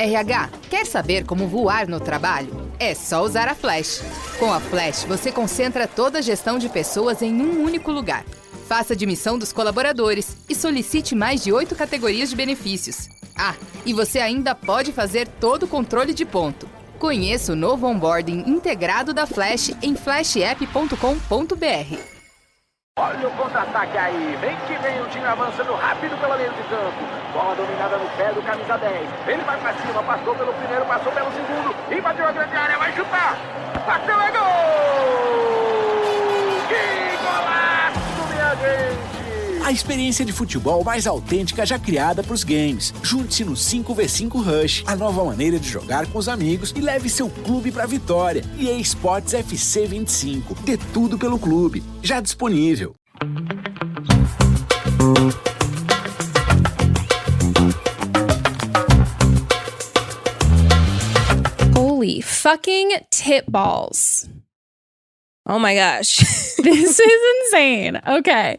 RH, quer saber como voar no trabalho? É só usar a Flash. Com a Flash, você concentra toda a gestão de pessoas em um único lugar. Faça a admissão dos colaboradores e solicite mais de 8 categorias de benefícios. Ah, e você ainda pode fazer todo o controle de ponto. Conheça o novo onboarding integrado da Flash em flashapp.com.br. Olha o contra-ataque aí, vem que vem o time avançando rápido pela linha de campo. Bola dominada no pé do camisa 10. Ele vai pra cima, passou pelo primeiro, passou pelo segundo. E bateu a grande área, vai chutar. Bateu, é gol! Que golaço, minha gente! A experiência de futebol mais autêntica já criada pros games. Junte-se no 5x5 Rush, a nova maneira de jogar com os amigos e leve seu clube pra vitória. EA Sports FC 25. Dê tudo pelo clube. Já disponível. Holy fucking tit balls. Oh my gosh. This is insane. Okay.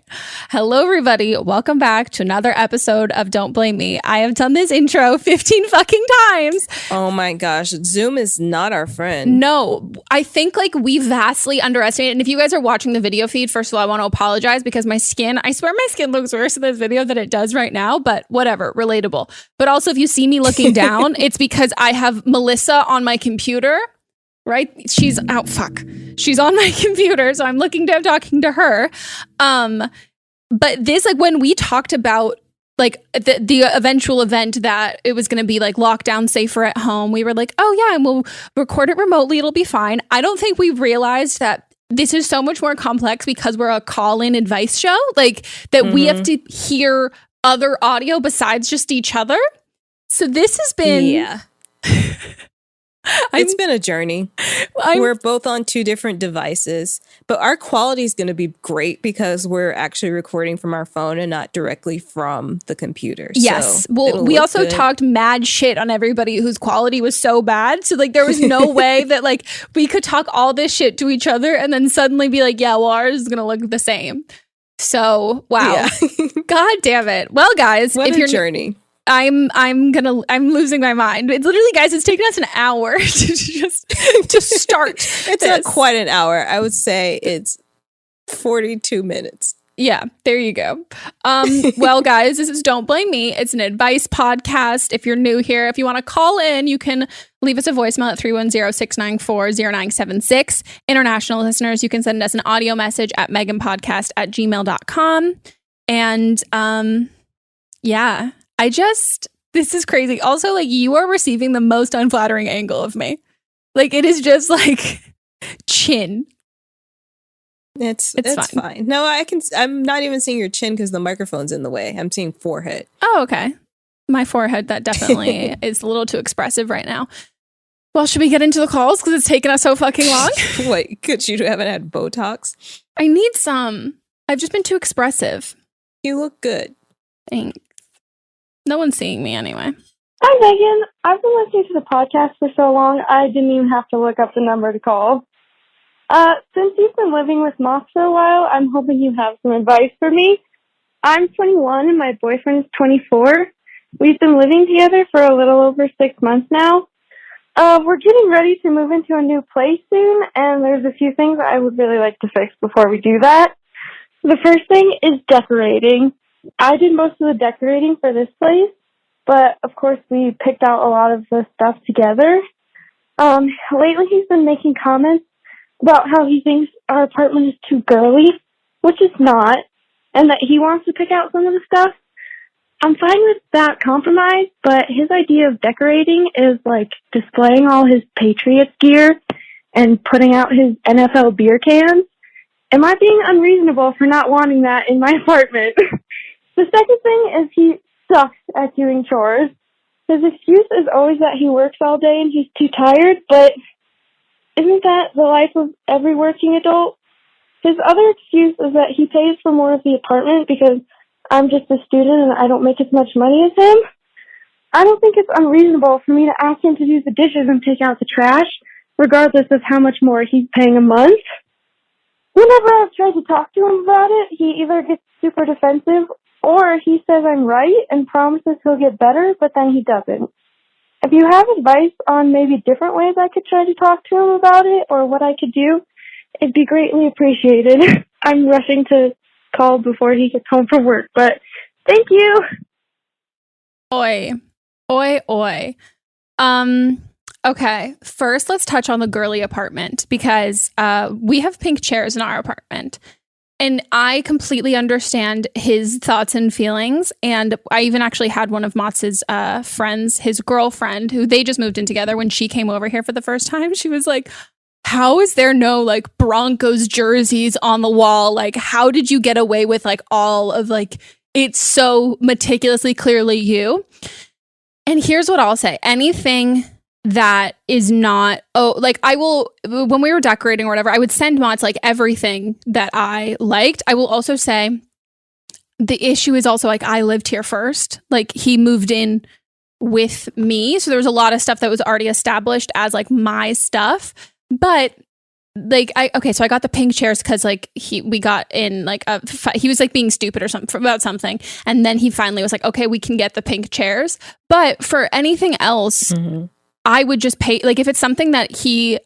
Hello, everybody. Welcome back to another episode of Don't Blame Me. I have done this intro 15 fucking times. Oh my gosh. Zoom is not our friend. No, I think like we vastly underestimated. And if you guys are watching the video feed, first of all, I want to apologize because my skin, I swear my skin looks worse in this video than it does right now, but whatever, relatable. But also if you see me looking down, it's because I have Melisa on my computer. Right? She's She's on my computer, so I'm looking down talking to her. But this, like, when we talked about like the eventual event that it was going to be like lockdown safer at home, we were like, oh yeah, and we'll record it remotely, it'll be fine. I don't think we realized that this is so much more complex because we're a call-in advice show, like that we have to hear other audio besides just each other. So this has been It's been a journey. We're both on 2 different devices, but our quality is going to be great because we're actually recording from our phone and not directly from the computer. Yes. So well, we also talked mad shit on everybody whose quality was so bad. So like there was no way that like we could talk all this shit to each other and then suddenly be like, yeah, well, ours is going to look the same. So, wow. Yeah. God damn it. Well, guys, what a journey. I'm losing my mind. It's literally, guys, it's taken us an hour to start. It's not quite an hour. I would say it's 42 minutes. Yeah, there you go. Well, guys, this is Don't Blame Me. It's an advice podcast. If you're new here, if you want to call in, you can leave us a voicemail at 310-694-0976. International listeners, you can send us an audio message at meghanpodcast@gmail.com. And yeah. This is crazy. Also, like, you are receiving the most unflattering angle of me. Like, it is just like chin. It's fine. No, I'm not even seeing your chin because the microphone's in the way. I'm seeing forehead. Oh, okay. My forehead, that definitely is a little too expressive right now. Well, should we get into the calls? Because it's taken us so fucking long. Wait, because you haven't had Botox? I need some. I've just been too expressive. You look good. Thanks. No one's seeing me anyway. Hi, Megan. I've been listening to the podcast for so long, I didn't even have to look up the number to call. Since you've been living with Monts for a while, I'm hoping you have some advice for me. I'm 21 and my boyfriend is 24. We've been living together for a little over 6 months now. We're getting ready to move into a new place soon, and there's a few things I would really like to fix before we do that. The first thing is decorating. I did most of the decorating for this place, but of course we picked out a lot of the stuff together. Lately he's been making comments about how he thinks our apartment is too girly, which it's not, and that he wants to pick out some of the stuff. I'm fine with that compromise, but his idea of decorating is like displaying all his Patriots gear and putting out his NFL beer cans. Am I being unreasonable for not wanting that in my apartment? The second thing is he sucks at doing chores. His excuse is always that he works all day and he's too tired, but isn't that the life of every working adult? His other excuse is that he pays for more of the apartment because I'm just a student and I don't make as much money as him. I don't think it's unreasonable for me to ask him to do the dishes and take out the trash, regardless of how much more he's paying a month. Whenever I've tried to talk to him about it, he either gets super defensive or he says I'm right and promises he'll get better, but then he doesn't. If you have advice on maybe different ways I could try to talk to him about it or what I could do, it'd be greatly appreciated. I'm rushing to call before he gets home from work, but thank you. Oi. Oi, oi. Okay, first let's touch on the girly apartment because we have pink chairs in our apartment. And I completely understand his thoughts and feelings. And I even actually had one of Monts' friends, his girlfriend, who they just moved in together. When she came over here for the first time, she was like, how is there no like Broncos jerseys on the wall? Like, how did you get away with like all of like, it's so meticulously clearly you? And here's what I'll say. Anything that is not, like I will, when we were decorating or whatever, I would send Monts like everything that I liked. I will also say the issue is also like I lived here first. Like he moved in with me. So there was a lot of stuff that was already established as like my stuff. But like, so I got the pink chairs because like we got in like he was like being stupid or something about something. And then he finally was like, okay, we can get the pink chairs. But for anything else, I would just pay, like if it's something that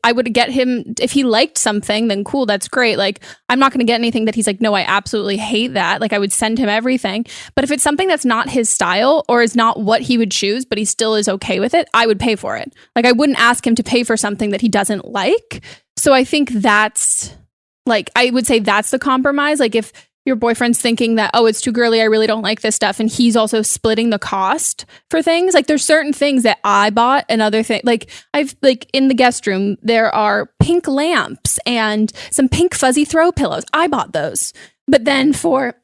I would get him, if he liked something, then cool, that's great. Like I'm not going to get anything that he's like, no, I absolutely hate that. Like I would send him everything. But if it's something that's not his style or is not what he would choose, but he still is okay with it, I would pay for it. Like I wouldn't ask him to pay for something that he doesn't like. So I think that's like, I would say that's the compromise. Like if your boyfriend's thinking that, oh, it's too girly, I really don't like this stuff, and he's also splitting the cost for things, like there's certain things that I bought and other things, like I've like in the guest room there are pink lamps and some pink fuzzy throw pillows. I bought those. But then for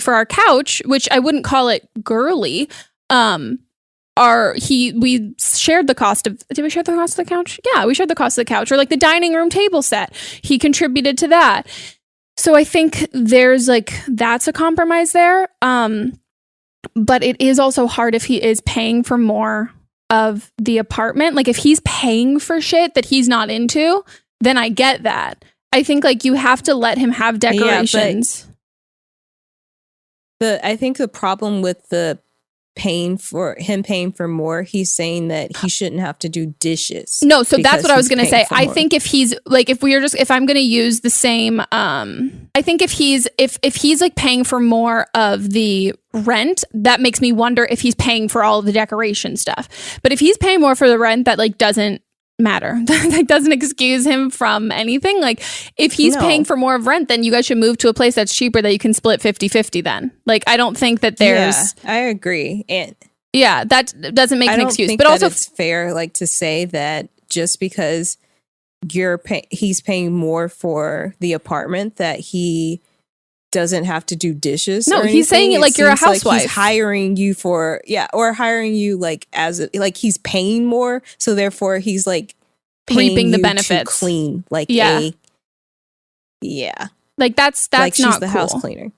for our couch, which I wouldn't call it girly, we shared the cost of, did we share the cost of the couch? Yeah, we shared the cost of the couch. Or like the dining room table set, he contributed to that. So I think there's like, that's a compromise there. But it is also hard if he is paying for more of the apartment. Like if he's paying for shit that he's not into, then I get that. I think like you have to let him have decorations. Yeah, I think the problem with the paying for more, he's saying that he shouldn't have to do dishes. No, so that's what I was going to say. I think if he's like, if I'm going to use the same, I think if he's like paying for more of the rent, that makes me wonder if he's paying for all of the decoration stuff. But if he's paying more for the rent, that like doesn't matter. That doesn't excuse him from anything. Like if he's paying for more of rent, then you guys should move to a place that's cheaper that you can split 50-50 then. Like I don't think that there's I agree. And yeah, that doesn't make an excuse. But also it's fair like to say that just because he's paying more for the apartment that he doesn't have to do dishes. No, he's saying it like you're a housewife. Like he's hiring you for or hiring you like as like he's paying more, so therefore he's like reaping the you benefits. To clean like like that's like not she's the cool. house cleaner.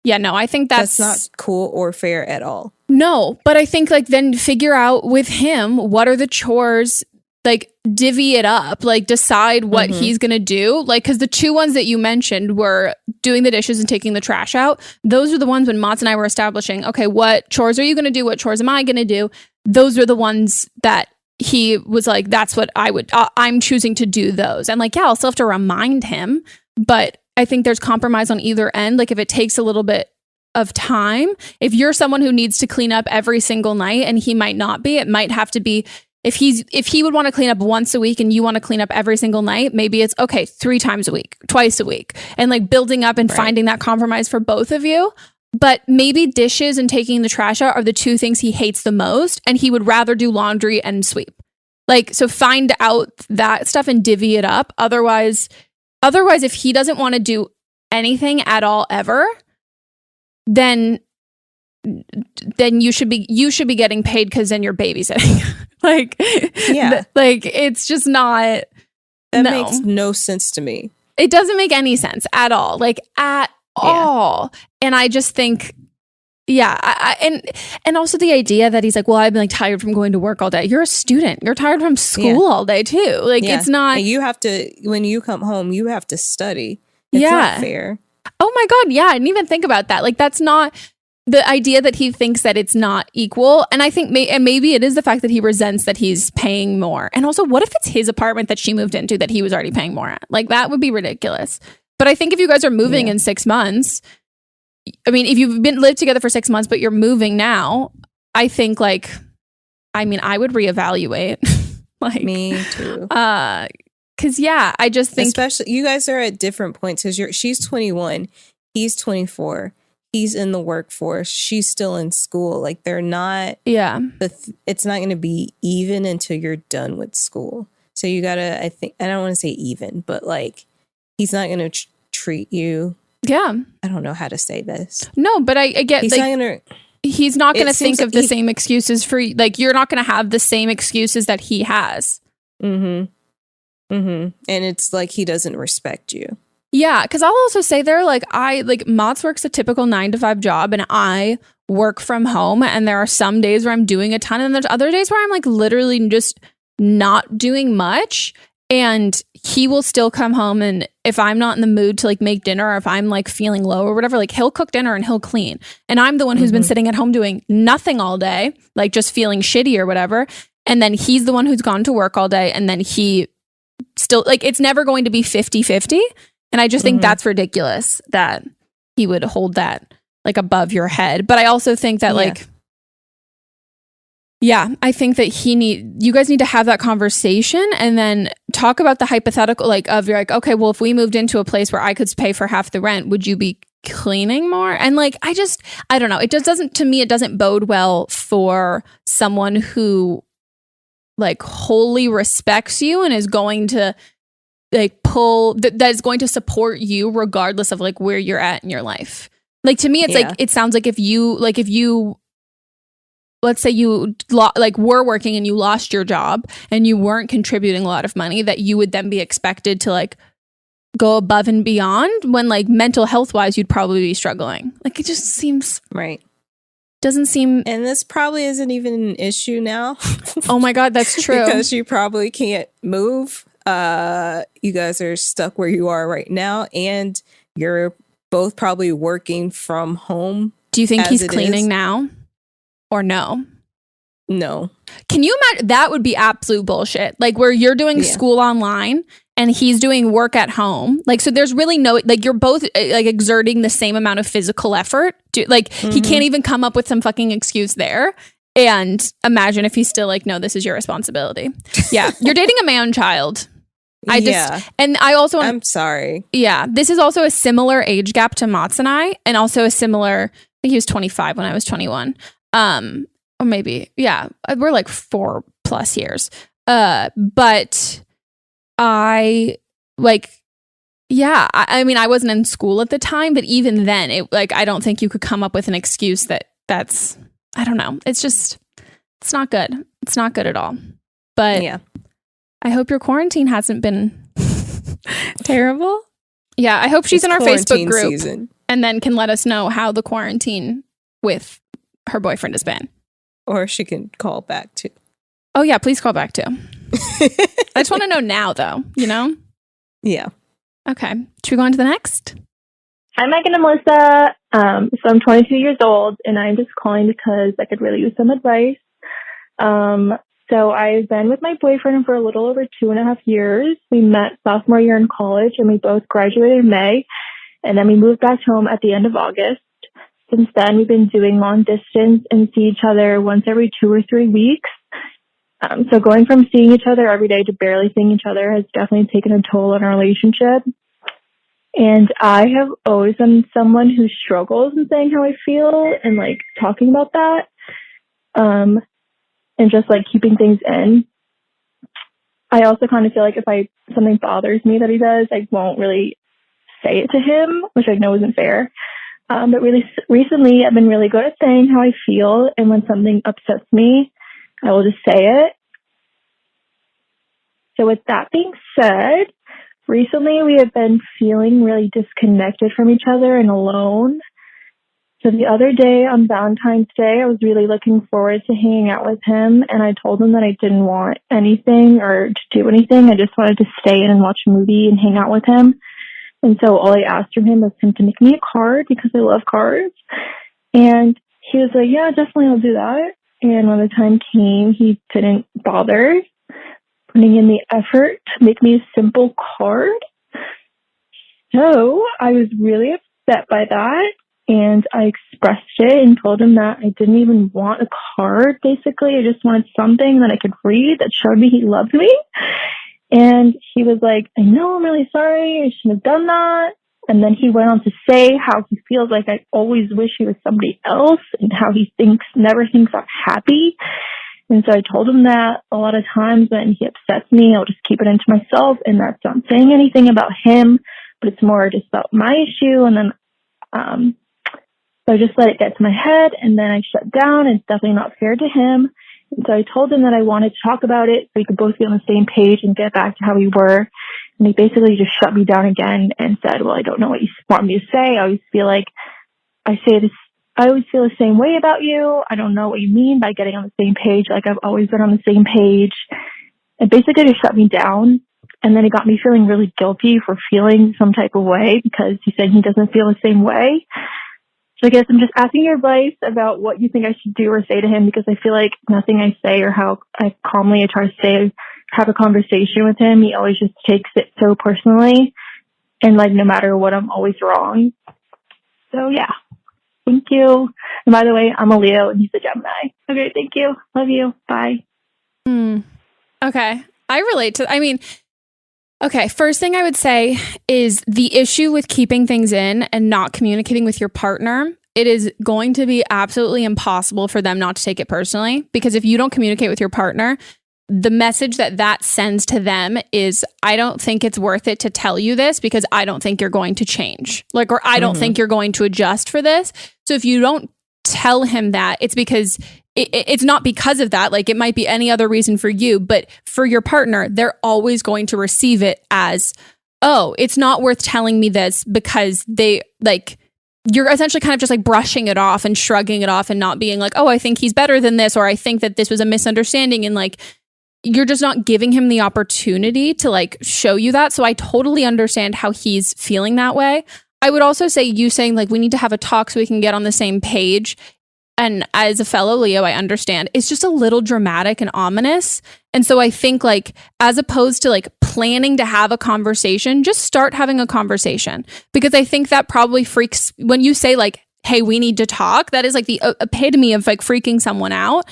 Yeah, no, I think that's not cool or fair at all. No, but I think like then figure out with him what are the chores. Like divvy it up, like decide what he's going to do. Like, cause the two ones that you mentioned were doing the dishes and taking the trash out. Those are the ones when Monts and I were establishing, okay, what chores are you going to do? What chores am I going to do? Those are the ones that he was like, that's what I'm choosing to do those. And like, yeah, I'll still have to remind him, but I think there's compromise on either end. Like if it takes a little bit of time, if you're someone who needs to clean up every single night and he might not be, it might have to be, if he would want to clean up once a week and you want to clean up every single night, maybe it's okay, 3 times a week, twice a week, and like building up and finding that compromise for both of you. But maybe dishes and taking the trash out are the two things he hates the most, and he would rather do laundry and sweep. Like, so find out that stuff and divvy it up. Otherwise, if he doesn't want to do anything at all ever, then you should be getting paid because then you're babysitting. Like, yeah, like it's just not. That makes no sense to me. It doesn't make any sense at all. Like at all. And I just think, and also the idea that he's like, well, I've been like tired from going to work all day. You're a student. You're tired from school all day too. Like it's not. And you have to, when you come home, you have to study. It's not fair. Oh my God. Yeah. I didn't even think about that. Like that's not. the idea that he thinks that it's not equal. And I think maybe it is the fact that he resents that he's paying more. And also, what if it's his apartment that she moved into that he was already paying more at? Like, that would be ridiculous. But I think if you guys are moving in 6 months, I mean, if you've lived together for 6 months, but you're moving now, I think I would reevaluate. Like, me too. Because I just think, especially you guys are at different points because she's 21, he's 24. He's in the workforce. She's still in school. Like, they're not. Yeah. It's not going to be even until you're done with school. So you gotta. I don't want to say even, but like, he's not going to treat you. Yeah. I don't know how to say this. No, but I get. He's not going to. He's not going to think of the same excuses for you. Like, you're not going to have the same excuses that he has. Mm-hmm. Mm-hmm. And it's like he doesn't respect you. Yeah, because I'll also say Monts works a typical 9-to-5 job, and I work from home, and there are some days where I'm doing a ton, and there's other days where I'm like literally just not doing much, and he will still come home, and if I'm not in the mood to like make dinner, or if I'm like feeling low or whatever, like he'll cook dinner and he'll clean, and I'm the one who's been sitting at home doing nothing all day, like just feeling shitty or whatever, and then he's the one who's gone to work all day, and then he still, like, it's never going to be 50-50. And I just think that's ridiculous that he would hold that like above your head. But I also think that I think that you guys need to have that conversation and then talk about the hypothetical, like, of you're like, okay, well, if we moved into a place where I could pay for half the rent, would you be cleaning more? And like, I don't know. It doesn't bode well for someone who like wholly respects you and is going to like that is going to support you regardless of like where you're at in your life. Like, to me, it's like, it sounds like if you let's say you were working and you lost your job and you weren't contributing a lot of money, that you would then be expected to like go above and beyond when like mental health wise you'd probably be struggling. Like, it just seems doesn't seem. And this probably isn't even an issue now. Oh my God, that's true. Because you probably can't move. You guys are stuck where you are right now, and you're both probably working from home. Do you think he's cleaning now or no? No. Can you imagine? That would be absolute bullshit. Like, where you're doing school online and he's doing work at home. Like, so there's really no, like, you're both like exerting the same amount of physical effort. He can't even come up with some fucking excuse there. And imagine if he's still like, no, this is your responsibility. Yeah. You're dating a man child. I'm sorry. Yeah. This is also a similar age gap to Monts and I, and also a similar, I think he was 25 when I was 21. Or maybe, yeah, we're like 4+ years. But I like, yeah, I mean, I wasn't in school at the time, but even then I don't think you could come up with an excuse that's, I don't know. It's just, it's not good. It's not good at all. But yeah, I hope your quarantine hasn't been terrible. Yeah, I hope she's in our Facebook group season. And then can let us know how the quarantine with her boyfriend has been. Or she can call back too. Oh yeah, please call back too. I just want to know now though, you know? Yeah. Okay. Should we go on to the next? Hi, Megan and Melissa. So I'm 22 years old, and I'm just calling because I could really use some advice. So I've been with my boyfriend for a little over 2.5 years. We met sophomore year in college, and we both graduated in May, and then we moved back home at the end of August. Since then, we've been doing long distance and see each other once every 2 or 3 weeks. So going from seeing each other every day to barely seeing each other has definitely taken a toll on our relationship. And I have always been someone who struggles in saying how I feel and like talking about that. And just like keeping things in. I also kind of feel like if something bothers me that he does, I won't really say it to him, which I know isn't fair. But really recently I've been really good at saying how I feel. And when something upsets me, I will just say it. So with that being said, recently we have been feeling really disconnected from each other and alone. So the other day on Valentine's Day, I was really looking forward to hanging out with him, and I told him that I didn't want anything or to do anything. I just wanted to stay in and watch a movie and hang out with him. And so all I asked from him was him to make me a card because I love cards. And he was like, yeah, definitely I'll do that. And when the time came, he didn't bother putting in the effort to make me a simple card. So I was really upset by that. And I expressed it and told him that I didn't even want a card, basically. I just wanted something that I could read that showed me he loved me. And he was like, I know, I'm really sorry. I shouldn't have done that. And then he went on to say how he feels like I always wish he was somebody else and how he never thinks I'm happy. And so I told him that a lot of times when he upsets me, I'll just keep it into myself, and that's not saying anything about him, but it's more just about my issue. And then so I just let it get to my head, and then I shut down. It's definitely not fair to him. And so I told him that I wanted to talk about it so we could both be on the same page and get back to how we were. And he basically just shut me down again and said, well, I don't know what you want me to say. I always feel like I always feel the same way about you. I don't know what you mean by getting on the same page. Like, I've always been on the same page. And basically just shut me down. And then it got me feeling really guilty for feeling some type of way because he said he doesn't feel the same way. So I guess I'm just asking your advice about what you think I should do or say to him, because I feel like nothing I say or how I calmly try to have a conversation with him, he always just takes it so personally. And like, no matter what, I'm always wrong. So yeah, thank you. And by the way, I'm a Leo and he's a Gemini. Okay, thank you. Love you. Bye. Okay. I relate to, okay, first thing I would say is the issue with keeping things in and not communicating with your partner. It is going to be absolutely impossible for them not to take it personally, because if you don't communicate with your partner, the message that sends to them is, I don't think it's worth it to tell you this because I don't think you're going to change. Or I don't think you're going to adjust for this. So if you don't tell him that, it's because it's not because of that. Like, it might be any other reason for you, but for your partner, they're always going to receive it as, oh, it's not worth telling me this because you're essentially kind of just like brushing it off and shrugging it off and not being like, oh, I think he's better than this, or I think that this was a misunderstanding. And like, you're just not giving him the opportunity to like show you that. So I totally understand how he's feeling that way. I would also say you saying like, we need to have a talk so we can get on the same page. And as a fellow Leo, I understand it's just a little dramatic and ominous. And so I think like, as opposed to like planning to have a conversation, just start having a conversation, because I think that probably freaks when you say like, hey, we need to talk. That is like the epitome of like freaking someone out.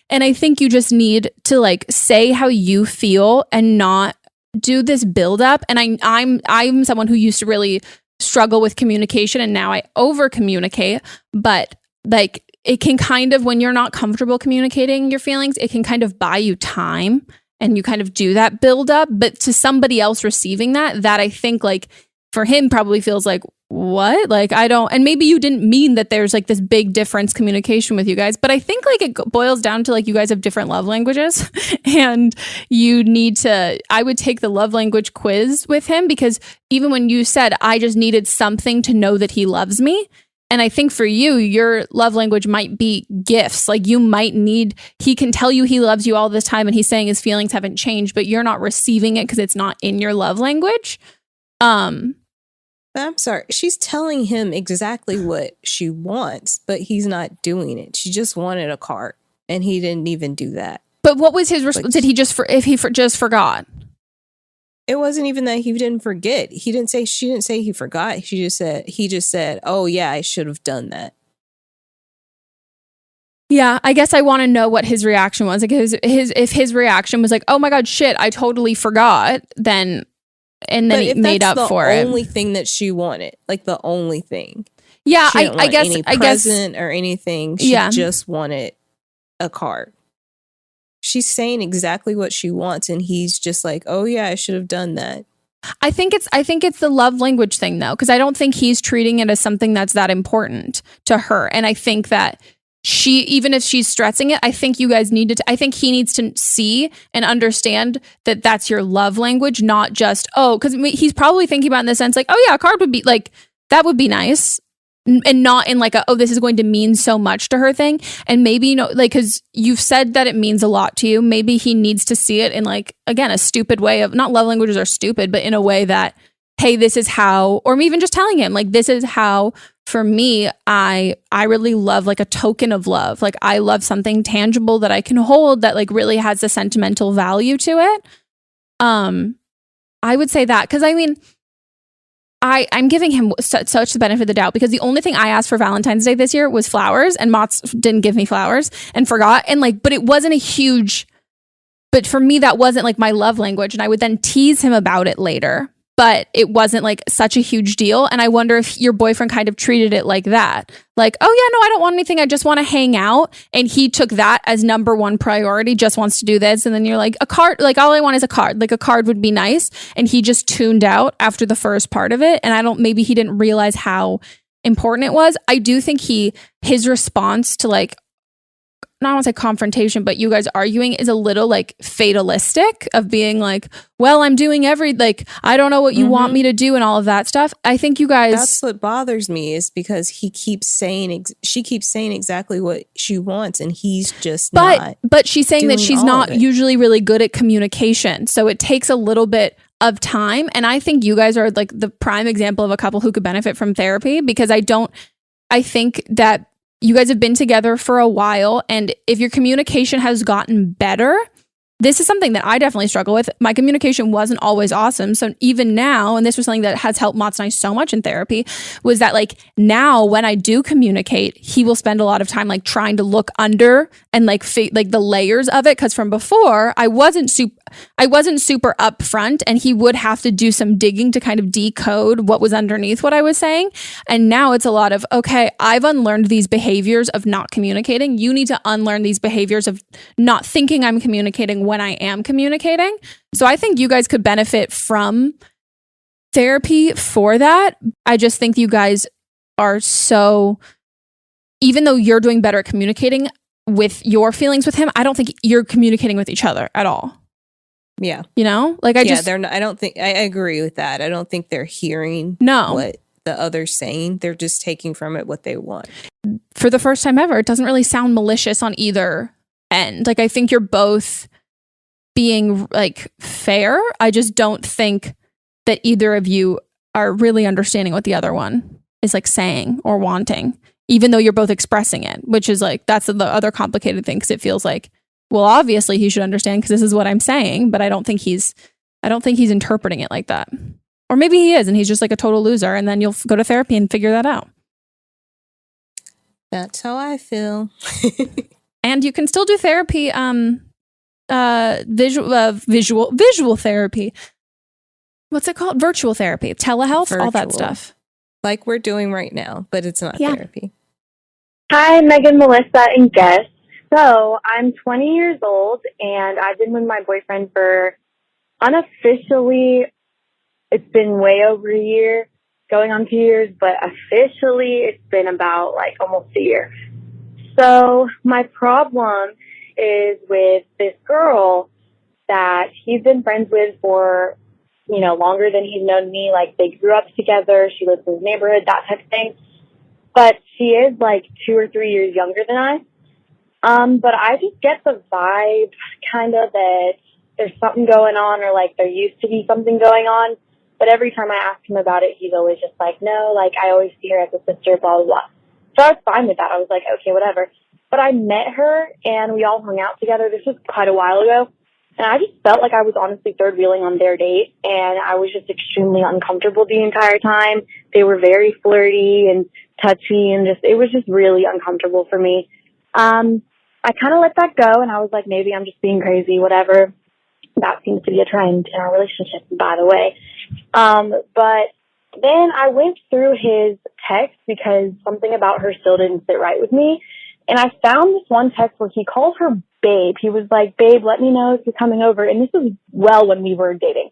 And I think you just need to like say how you feel and not do this buildup. And I'm someone who used to really struggle with communication, and now I over communicate. But like, it can kind of, when you're not comfortable communicating your feelings, it can kind of buy you time, and you kind of do that buildup. But to somebody else receiving that I think like for him probably feels like, what? Like, I don't, and maybe you didn't mean that there's like this big difference communication with you guys, but I think like it boils down to like, you guys have different love languages and you need to, I would take the love language quiz with him, because even when you said, I just needed something to know that he loves me. And I think for you, your love language might be gifts. Like, you might need, he can tell you he loves you all this time and he's saying his feelings haven't changed, but you're not receiving it because it's not in your love language. I'm sorry. She's telling him exactly what she wants, but he's not doing it. She just wanted a card, and he didn't even do that. But what was his response? Did he just just forgot? It wasn't even that he didn't forget. She didn't say he forgot. He just said, "Oh yeah, I should have done that." Yeah, I guess I want to know what his reaction was. Like, if his reaction was like, "Oh my god, shit, I totally forgot," then. And then he made up for it. The only thing that she wanted, like the only thing. Yeah, I guess any present or anything. She just wanted a card. She's saying exactly what she wants, and he's just like, "Oh yeah, I should have done that." I think it's the love language thing though, because I don't think he's treating it as something that's that important to her, and I think that. Even if she's stressing it, I think you guys need to, I think he needs to see and understand that that's your love language, not just, because he's probably thinking about it in the sense like, oh yeah, a card would be like, that would be nice. And not in like this is going to mean so much to her thing. And maybe, because you've said that it means a lot to you. Maybe he needs to see it in like, again, a stupid way of, not love languages are stupid, but in a way that hey, this is how, or even just telling him like, this is how, for me, I really love like a token of love. Like I love something tangible that I can hold that like really has a sentimental value to it. I would say that, because I mean, I'm giving him such the benefit of the doubt, because the only thing I asked for Valentine's Day this year was flowers, and Monts didn't give me flowers and forgot. And like, but it wasn't a huge, but for me, that wasn't like my love language. And I would then tease him about it later, but it wasn't like such a huge deal. And I wonder if your boyfriend kind of treated it like that. Like, oh yeah, no, I don't want anything. I just want to hang out. And he took that as number one priority, just wants to do this. And then you're like, a card, like all I want is a card. Like a card would be nice. And he just tuned out after the first part of it. And maybe he didn't realize how important it was. I do think his response to like, not want to say confrontation, but you guys arguing is a little like fatalistic, of being like, well, I'm doing like, I don't know what you want me to do and all of that stuff. I think you guys, that's what bothers me, is because she keeps saying exactly what she wants, and he's just not. But she's saying that she's not usually really good at communication. So it takes a little bit of time. And I think you guys are like the prime example of a couple who could benefit from therapy, because I think that you guys have been together for a while, and if your communication has gotten better, this is something that I definitely struggle with. My communication wasn't always awesome. So even now, and this was something that has helped Monts and I so much in therapy, was that like now when I do communicate, he will spend a lot of time like trying to look under and like like the layers of it. Cause from before I wasn't super upfront, and he would have to do some digging to kind of decode what was underneath what I was saying. And now it's a lot of, okay, I've unlearned these behaviors of not communicating. You need to unlearn these behaviors of not thinking I'm communicating when I am communicating. So I think you guys could benefit from therapy for that. I just think you guys are so, even though you're doing better at communicating with your feelings with him, I don't think you're communicating with each other at all. Yeah. You know, like they're not, I don't think, I agree with that. I don't think they're hearing what the other's saying. They're just taking from it what they want. For the first time ever, it doesn't really sound malicious on either end. Like, I think you're both being like fair. I just don't think that either of you are really understanding what the other one is like saying or wanting, even though you're both expressing it, which is like, that's the other complicated thing. Cause it feels like, well, obviously he should understand because this is what I'm saying, but I don't think he's interpreting it like that. Or maybe he is, and he's just like a total loser. And then you'll go to therapy and figure that out. That's how I feel. And you can still do therapy, visual therapy. What's it called? Virtual therapy, telehealth, all that stuff. Like we're doing right now, but it's not therapy. Hi, Megan, Melissa, and guests. So I'm 20 years old, and I've been with my boyfriend for unofficially, it's been way over a year, going on 2 years, but officially it's been about like almost a year. So my problem is with this girl that he's been friends with for, longer than he's known me. Like, they grew up together. She lives in his neighborhood, that type of thing. But she is like 2 or 3 years younger than I. But I just get the vibe kind of that there's something going on, or like there used to be something going on. But every time I ask him about it, he's always just like, no, like I always see her as a sister, blah, blah, blah. So I was fine with that. I was like, okay, whatever. But I met her and we all hung out together. This was quite a while ago. And I just felt like I was honestly third wheeling on their date. And I was just extremely uncomfortable the entire time. They were very flirty and touchy, and it was just really uncomfortable for me. I kind of let that go, and I was like, maybe I'm just being crazy, whatever. That seems to be a trend in our relationship, by the way. But then I went through his text because something about her still didn't sit right with me. And I found this one text where he called her babe. He was like, babe, let me know if you're coming over. And this was well when we were dating.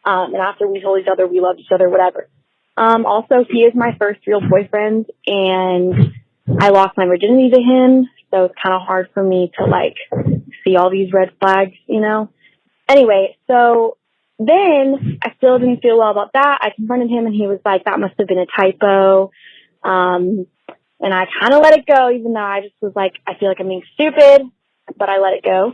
And after we told each other we loved each other, whatever. Also, he is my first real boyfriend, and I lost my virginity to him. So it's kind of hard for me to like see all these red flags, Anyway, so then I still didn't feel well about that. I confronted him, and he was like, that must have been a typo. And I kind of let it go, even though I just was like, I feel like I'm being stupid, but I let it go.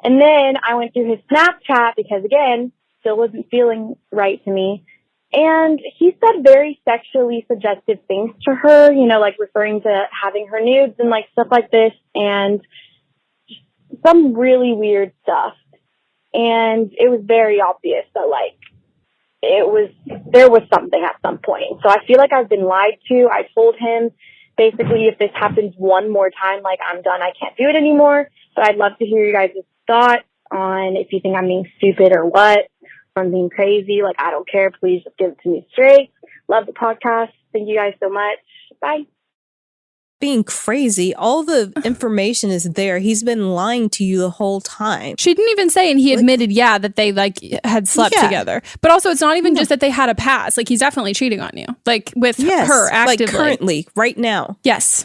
And then I went through his Snapchat because, again, still wasn't feeling right to me. And he said very sexually suggestive things to her, you know, like referring to having her nudes and like stuff like this, and some really weird stuff. And it was very obvious that like there was something at some point. So I feel like I've been lied to. I told him basically if this happens one more time, like I'm done, I can't do it anymore. But I'd love to hear you guys' thoughts on if you think I'm being stupid or what. I'm being crazy. Like, I don't care. Please just give it to me straight. Love the podcast. Thank you guys so much. Bye. Being crazy. All the information is there. He's been lying to you the whole time. She didn't even say, and he admitted, that they like had slept together. But also, it's not even just that they had a past. Like, he's definitely cheating on you. Like with her actively. Like currently, right now. Yes.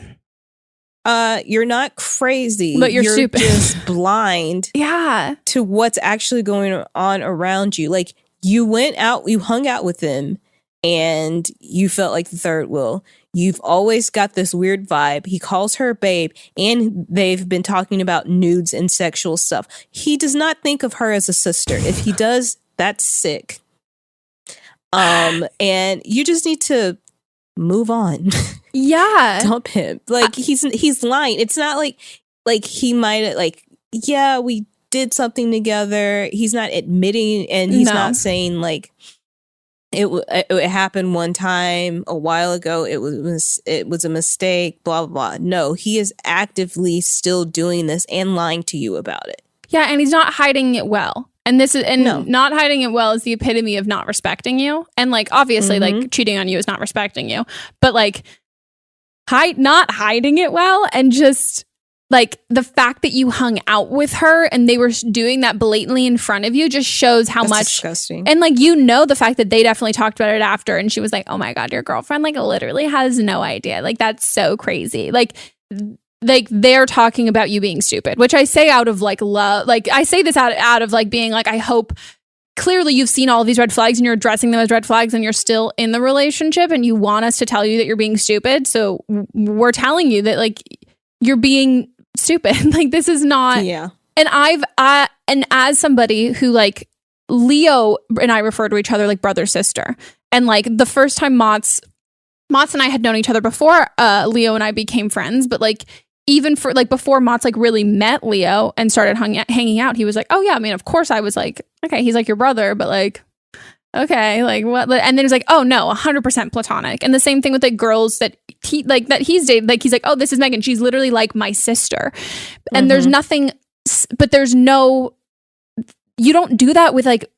You're not crazy, but you're stupid. Just blind to what's actually going on around you. Like you went out, you hung out with him and you felt like the third wheel. You've always got this weird vibe. He calls her babe and they've been talking about nudes and sexual stuff. He does not think of her as a sister. If he does, that's sick. And you just need to move on. Yeah. Dump him. Like he's lying. It's not like he might we did something together. He's not admitting and he's not saying like it happened one time a while ago. It was a mistake, blah blah blah. No, he is actively still doing this and lying to you about it. Yeah, and he's not hiding it well. And not hiding it well is the epitome of not respecting you. And like obviously like cheating on you is not respecting you. But like not hiding it well, and just like the fact that you hung out with her and they were doing that blatantly in front of you just shows how much disgusting. And like the fact that they definitely talked about it after, and she was like, oh my God, your girlfriend like literally has no idea. Like that's so crazy. Like they're talking about you being stupid, which I say out of like love. Like I say this out of like being like, I hope clearly you've seen all of these red flags and you're addressing them as red flags and you're still in the relationship and you want us to tell you that you're being stupid. So we're telling you that like you're being stupid. Like this is not. Yeah. And and as somebody who like Leo and I refer to each other like brother, sister. And like the first time Monts and I had known each other before Leo and I became friends, but like even for like before Monts like really met Leo and started hanging out, he was like, oh yeah, I mean, of course I was like, okay, he's like your brother, but like, okay, like what? And then he's like, oh no, 100% platonic. And the same thing with like girls that he's dated, like he's like, oh, this is Megan, she's literally like my sister. And there's nothing, but there's no, you don't do that with like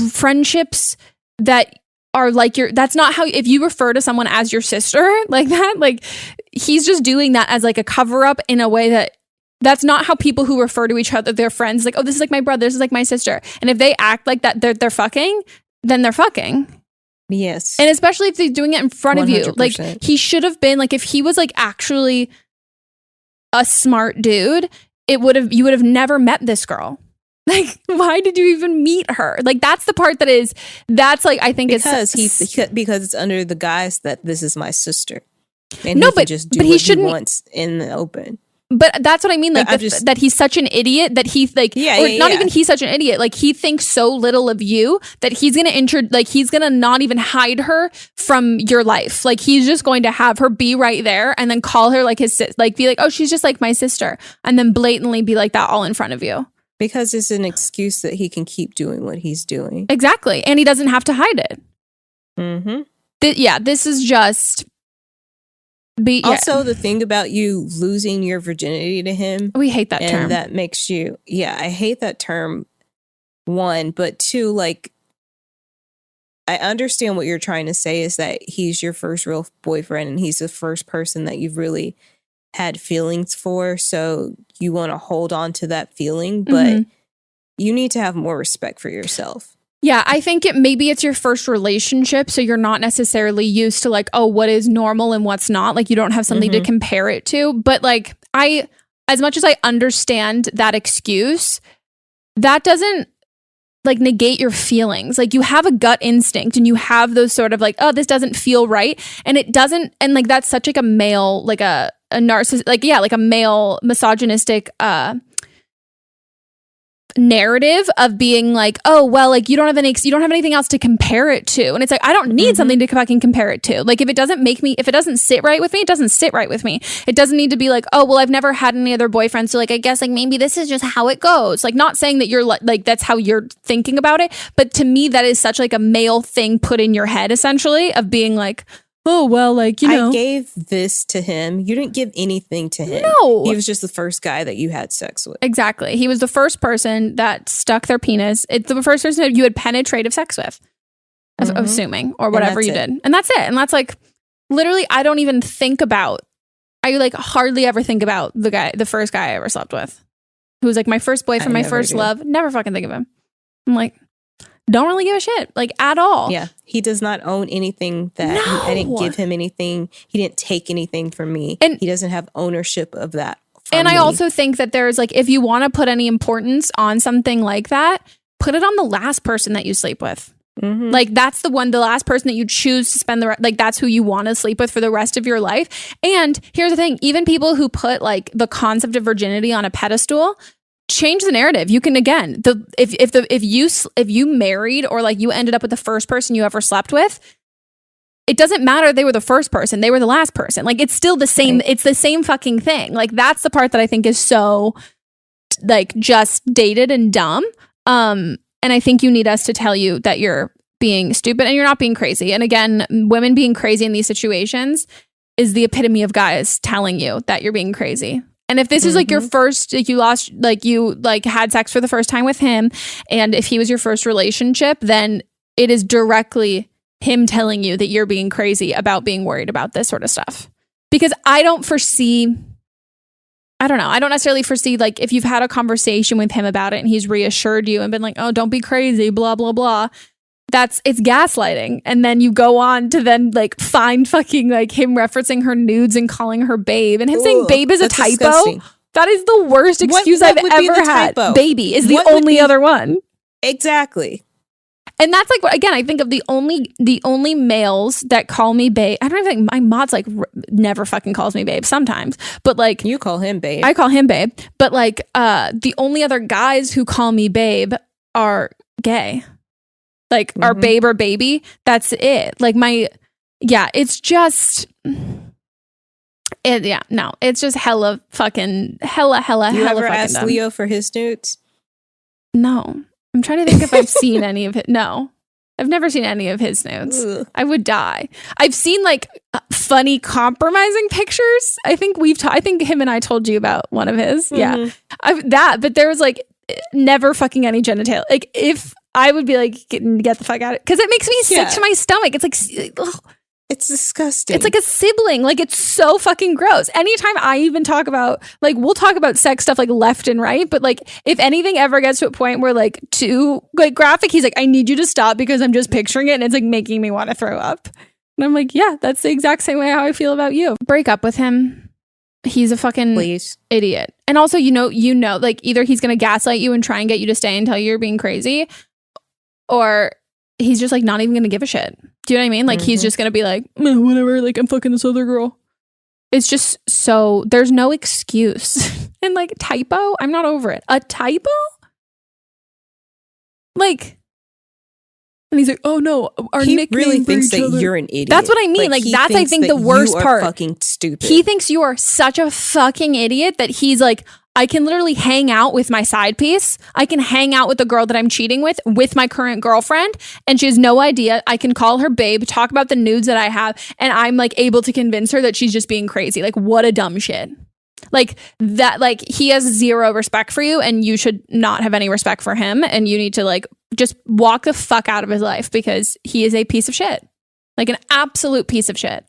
friendships that are like that's not how, if you refer to someone as your sister like that, like he's just doing that as like a cover up in a way that's not how people who refer to each other, their friends, like, oh, this is like my brother, this is like my sister. And if they act like that, they're fucking, then they're fucking. Yes. And especially if they're doing it in front 100%. Of you. Like he should have been like, if he was like actually a smart dude, you would have never met this girl. Like, why did you even meet her? Like, that's the part that's like, I think because it's under the guise that this is my sister. And no, he but just do but what he shouldn't wants in the open. But that's what I mean. Like that he's such an idiot that he's like, even he's such an idiot. Like he thinks so little of you that he's going to he's going to not even hide her from your life. Like he's just going to have her be right there and then call her like be like, oh, she's just like my sister. And then blatantly be like that all in front of you. Because it's an excuse that he can keep doing what he's doing. Exactly. And he doesn't have to hide it. Mm-hmm. This is just... Also, the thing about you losing your virginity to him. We hate that term. That makes you... Yeah, I hate that term, one. But two, like, I understand what you're trying to say is that he's your first real boyfriend and he's the first person that you've really had feelings for. So you want to hold on to that feeling, but you need to have more respect for yourself. Yeah, I think maybe it's your first relationship, so you're not necessarily used to like, oh, what is normal and what's not. Like you don't have something to compare it to. But like as much as I understand that excuse, that doesn't like negate your feelings. Like you have a gut instinct and you have those sort of like, oh, this doesn't feel right. And it doesn't, and like that's such like a male, like a narcissist, like, yeah, like a male misogynistic narrative of being like, oh, well, like you don't have anything else to compare it to. And it's like, I don't need something to fucking compare it to. Like if it doesn't sit right with me, it doesn't sit right with me. It doesn't need to be like, oh, well, I've never had any other boyfriends. So like, I guess like maybe this is just how it goes. Like not saying that you're like, that's how you're thinking about it. But to me, that is such like a male thing put in your head, essentially, of being like, oh, well, like, you know. I gave this to him. You didn't give anything to him. No. He was just the first guy that you had sex with. Exactly. He was the first person that stuck their penis. It's the first person that you had penetrative sex with, assuming, or whatever you did. And that's it. And that's like, literally, I don't even think about, I like hardly ever think about the first guy I ever slept with, who was like my first boyfriend, my first love. Never fucking think of him. I'm like, don't really give a shit, like at all. Yeah. He does not own anything that I didn't give him anything. He didn't take anything from me. And he doesn't have ownership of that. And I also think that there's like, if you want to put any importance on something like that, put it on the last person that you sleep with. Like that's the last person that you choose to spend like that's who you want to sleep with for the rest of your life. And here's the thing, even people who put like the concept of virginity on a pedestal, change the narrative. You can, again, if you married or like you ended up with the first person you ever slept with, it doesn't matter they were the first person, they were the last person. Like it's still the same, it's the same fucking thing. Like that's the part that I think is so like just dated and dumb. And I think you need us to tell you that you're being stupid and you're not being crazy. And again, women being crazy in these situations is the epitome of guys telling you that you're being crazy. And if this is like your first, like you had sex for the first time with him, and if he was your first relationship, then it is directly him telling you that you're being crazy about being worried about this sort of stuff. Because I don't necessarily foresee like if you've had a conversation with him about it and he's reassured you and been like, oh, don't be crazy, blah, blah, blah. It's gaslighting. And then you go on to then like find fucking like him referencing her nudes and calling her babe, and him saying babe is a typo. Disgusting. That is the worst excuse I've ever had. Baby is the only other one. Exactly. And that's like, again, I think of the only males that call me babe. I don't even think my mod's like never fucking calls me babe sometimes, but like you call him babe. I call him babe, but like the only other guys who call me babe are gay. Like our babe or baby, that's it. Like it's just, it's just hella fucking You ever asked dumb. Leo for his nudes? No. I'm trying to think if I've seen any of it. No. I've never seen any of his nudes. Ugh. I would die. I've seen like funny compromising pictures. I think I think him and I told you about one of his. Yeah. But there was like never fucking any genitalia. Like if I would be like, get the fuck out of it. Because it makes me sick to my stomach. It's like, ugh. It's disgusting. It's like a sibling. Like it's so fucking gross. Anytime I even talk about, like we'll talk about sex stuff like left and right. But like if anything ever gets to a point where like too like graphic, he's like, I need you to stop because I'm just picturing it and it's like making me want to throw up. And I'm like, yeah, that's the exact same way how I feel about you. Break up with him. He's a fucking idiot. And also, you know, like either he's going to gaslight you and try and get you to stay and tell you you're being crazy, or he's just like not even going to give a shit. Do you know what I mean? Like he's just going to be like, whatever, like I'm fucking this other girl. It's just so, there's no excuse. And like typo, I'm not over it. A typo? Like, and he's like, oh no, our nickname really thinks that you're an idiot. That's what I mean. Like that's, I think, the worst part. Fucking stupid. He thinks you are such a fucking idiot that he's like, I can literally hang out with my side piece. I can hang out with the girl that I'm cheating with my current girlfriend, and she has no idea. I can call her babe, talk about the nudes that I have, and I'm like able to convince her that she's just being crazy. Like what a dumb shit. Like that, like he has zero respect for you, and you should not have any respect for him, and you need to like just walk the fuck out of his life because he is a piece of shit. Like an absolute piece of shit.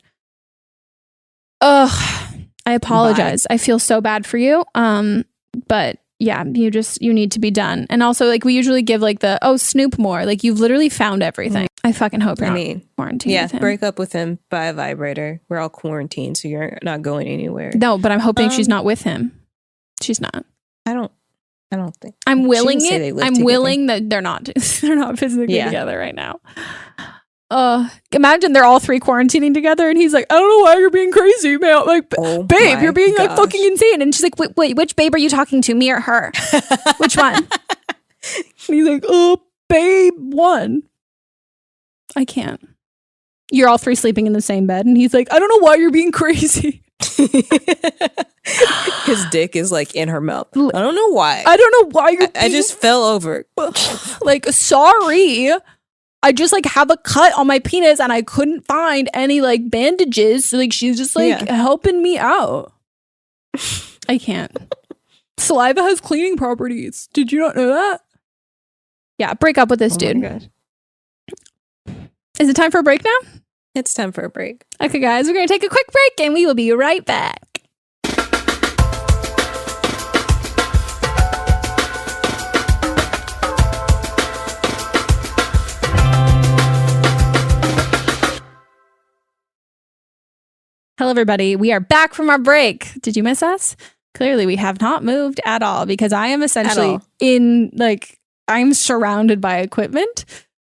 Ugh. I apologize. Bye. I feel so bad for you. But yeah, you need to be done. And also like we usually give like snoop more. Like you've literally found everything. I fucking hope you're not quarantined. Yeah, with him. Break up with him by a vibrator. We're all quarantined, so you're not going anywhere. No, but I'm hoping she's not with him. She's not. I don't think. I'm willing that they're not physically together right now. Imagine they're all three quarantining together and he's like, I don't know why you're being crazy, man. Like, babe, you're being like fucking insane. And she's like, wait, which babe are you talking to, me or her? Which one? And he's like, oh, babe, one. I can't. You're all three sleeping in the same bed. And he's like, I don't know why you're being crazy. His dick is like in her mouth. I don't know why. I don't know why you're I just fell over. Like, sorry. I just like have a cut on my penis and I couldn't find any like bandages. So like she's just like helping me out. I can't. Saliva has cleaning properties. Did you not know that? Yeah, break up with this dude. Is it time for a break now? It's time for a break. Okay, guys, we're going to take a quick break and we will be right back. Hello, everybody. We are back from our break. Did you miss us? Clearly, we have not moved at all because I am essentially I'm surrounded by equipment.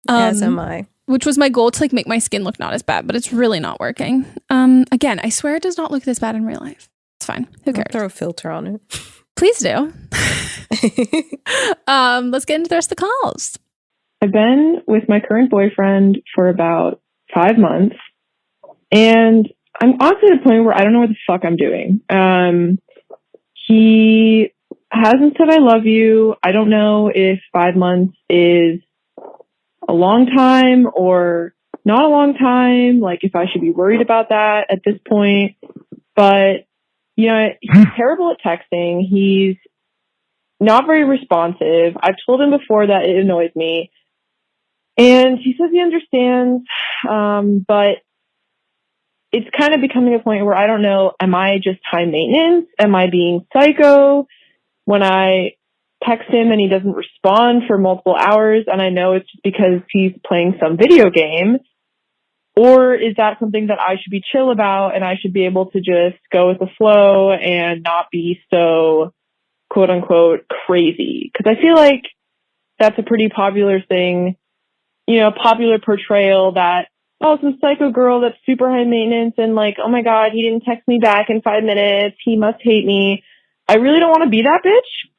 As am I. Which was my goal to like make my skin look not as bad, but it's really not working. Again, I swear it does not look this bad in real life. It's fine. Who cares? I'll throw a filter on it. Please do. Let's get into the rest of the calls. I've been with my current boyfriend for about 5 months, and I'm honestly at a point where I don't know what the fuck I'm doing. He hasn't said I love you. I don't know if 5 months is a long time or not a long time, like if I should be worried about that at this point. But, you know, he's terrible at texting. He's not very responsive. I've told him before that it annoys me. And he says he understands, but it's kind of becoming a point where I don't know, am I just high maintenance? Am I being psycho when I text him and he doesn't respond for multiple hours and I know it's just because he's playing some video game? Or is that something that I should be chill about and I should be able to just go with the flow and not be so quote unquote crazy? Because I feel like that's a pretty popular thing, you know, popular portrayal that, oh, some psycho girl that's super high maintenance and like, oh my God, he didn't text me back in 5 minutes. He must hate me. I really don't want to be that bitch.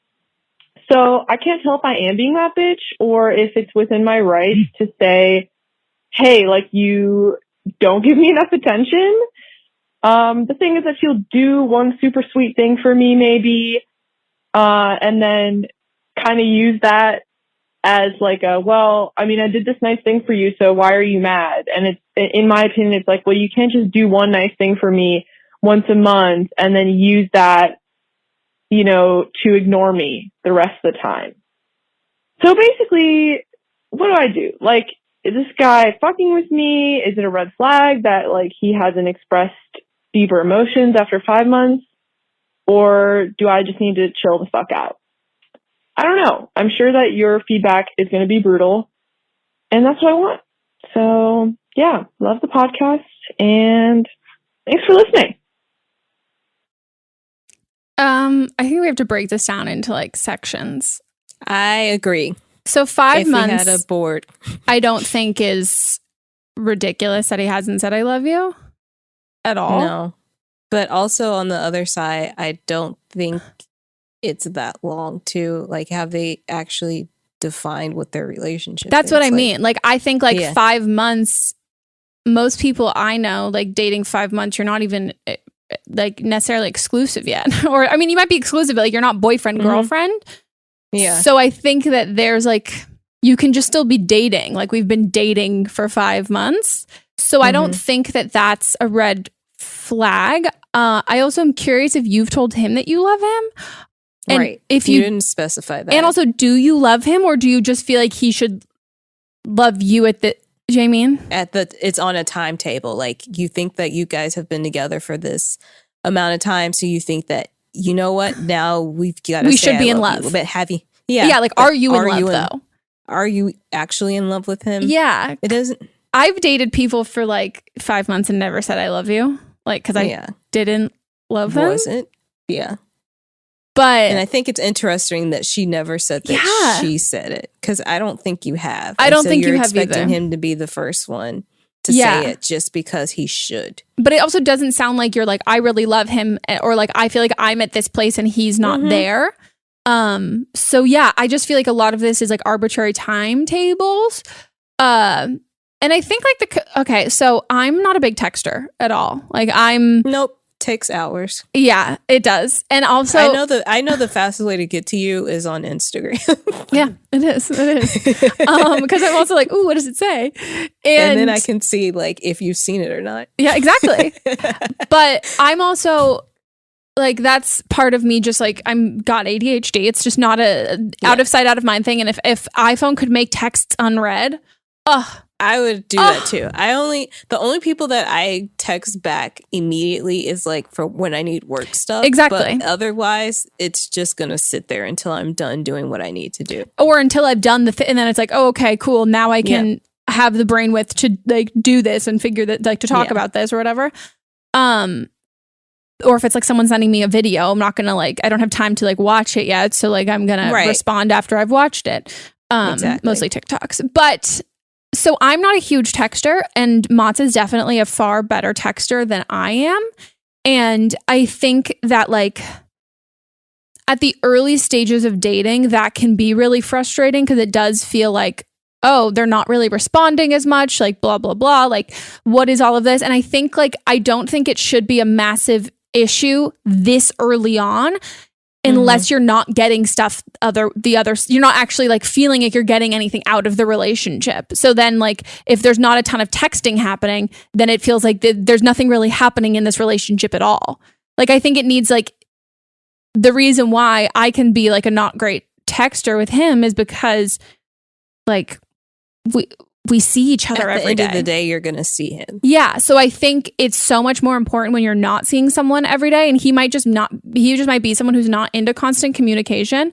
So I can't tell if I am being that bitch or if it's within my rights to say, hey, like you don't give me enough attention. The thing is that he'll do one super sweet thing for me maybe, and then kind of use that as like a, well, I mean, I did this nice thing for you, so why are you mad? And it's, in my opinion, it's like, well, you can't just do one nice thing for me once a month and then use that, you know, to ignore me the rest of the time. So basically, what do I do? Like, is this guy fucking with me? Is it a red flag that like he hasn't expressed deeper emotions after 5 months? Or do I just need to chill the fuck out? I don't know. I'm sure that your feedback is going to be brutal, and that's what I want. So yeah, love the podcast, and thanks for listening. I think we have to break this down into like sections. I agree. So 5 months. If we had a board, I don't think is ridiculous that he hasn't said I love you at all. No, but also on the other side, I don't think it's that long too. Like, have they actually defined what their relationship That's is? what I mean. Like, I think like 5 months, most people I know, like dating 5 months, you're not even like necessarily exclusive yet. Or, I mean, you might be exclusive, but like you're not boyfriend, girlfriend. Yeah. So I think that there's like, you can just still be dating. Like we've been dating for 5 months. So I don't think that that's a red flag. I also am curious if you've told him that you love him. And right. If you didn't specify that. And also, do you love him or do you just feel like he should love you at the, do you know what I mean? It's on a timetable. Like you think that you guys have been together for this amount of time. So you think that, you know what, now we've got to we should be in love. But have you? Yeah. Like, are you in love though? Are you actually in love with him? Yeah. It doesn't. I've dated people for like 5 months and never said I love you. Like, because I didn't love them. Wasn't. Yeah. But and I think it's interesting that she never said that she said it, because I don't think you have. I don't think you have expecting either. him to be the first one to say it just because he should. But it also doesn't sound like you're like, I really love him, or like I feel like I'm at this place and he's not there. So yeah, I just feel like a lot of this is like arbitrary timetables. And I think like okay, so I'm not a big texter at all. Like Nope. Takes hours. Yeah, it does. And also I know the fastest way to get to you is on Instagram. Yeah, it is. Because I'm also like, ooh, what does it say? And then I can see like if you've seen it or not. Yeah, exactly. But I'm also like, that's part of me, just like I'm got ADHD. It's just not a out of sight, out of mind thing. And if iPhone could make texts unread, I would do that too. The only people that I text back immediately is like for when I need work stuff. Exactly. But otherwise, it's just going to sit there until I'm done doing what I need to do. Or until I've done and then it's like, oh, okay, cool. Now I can have the brain width to like do this and figure that, like, to talk about this or whatever. Or if it's like someone sending me a video, I'm not going to like, I don't have time to like watch it yet. So like I'm going to respond after I've watched it. Mostly TikToks. But so I'm not a huge texter, and Monts is definitely a far better texter than I am. And I think that like at the early stages of dating, that can be really frustrating because it does feel like, oh, they're not really responding as much, like blah, blah, blah. Like, what is all of this? And I think like, I don't think it should be a massive issue this early on. Unless you're not getting stuff you're not actually like feeling like you're getting anything out of the relationship. So then like if there's not a ton of texting happening, then it feels like there's nothing really happening in this relationship at all. Like I think it needs like the reason why I can be like a not great texter with him is because like we see each other every day. At the end of the day, you're going to see him. Yeah. So I think it's so much more important when you're not seeing someone every day, and he just might be someone who's not into constant communication.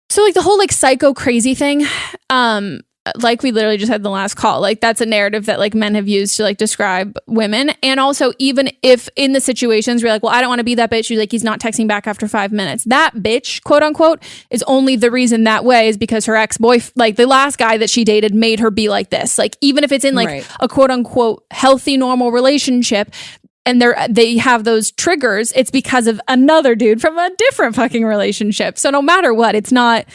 So like the whole like psycho crazy thing, like we literally just had the last call, like that's a narrative that like men have used to like describe women. And also even if in the situations where you're like, well, I don't want to be that bitch, you're like, he's not texting back after 5 minutes. That bitch, quote unquote, is only the reason that way is because her ex-boyfriend, like the last guy that she dated, made her be like this. Like even if it's in like a quote unquote healthy, normal relationship, and they have those triggers, it's because of another dude from a different fucking relationship. So no matter what, it's not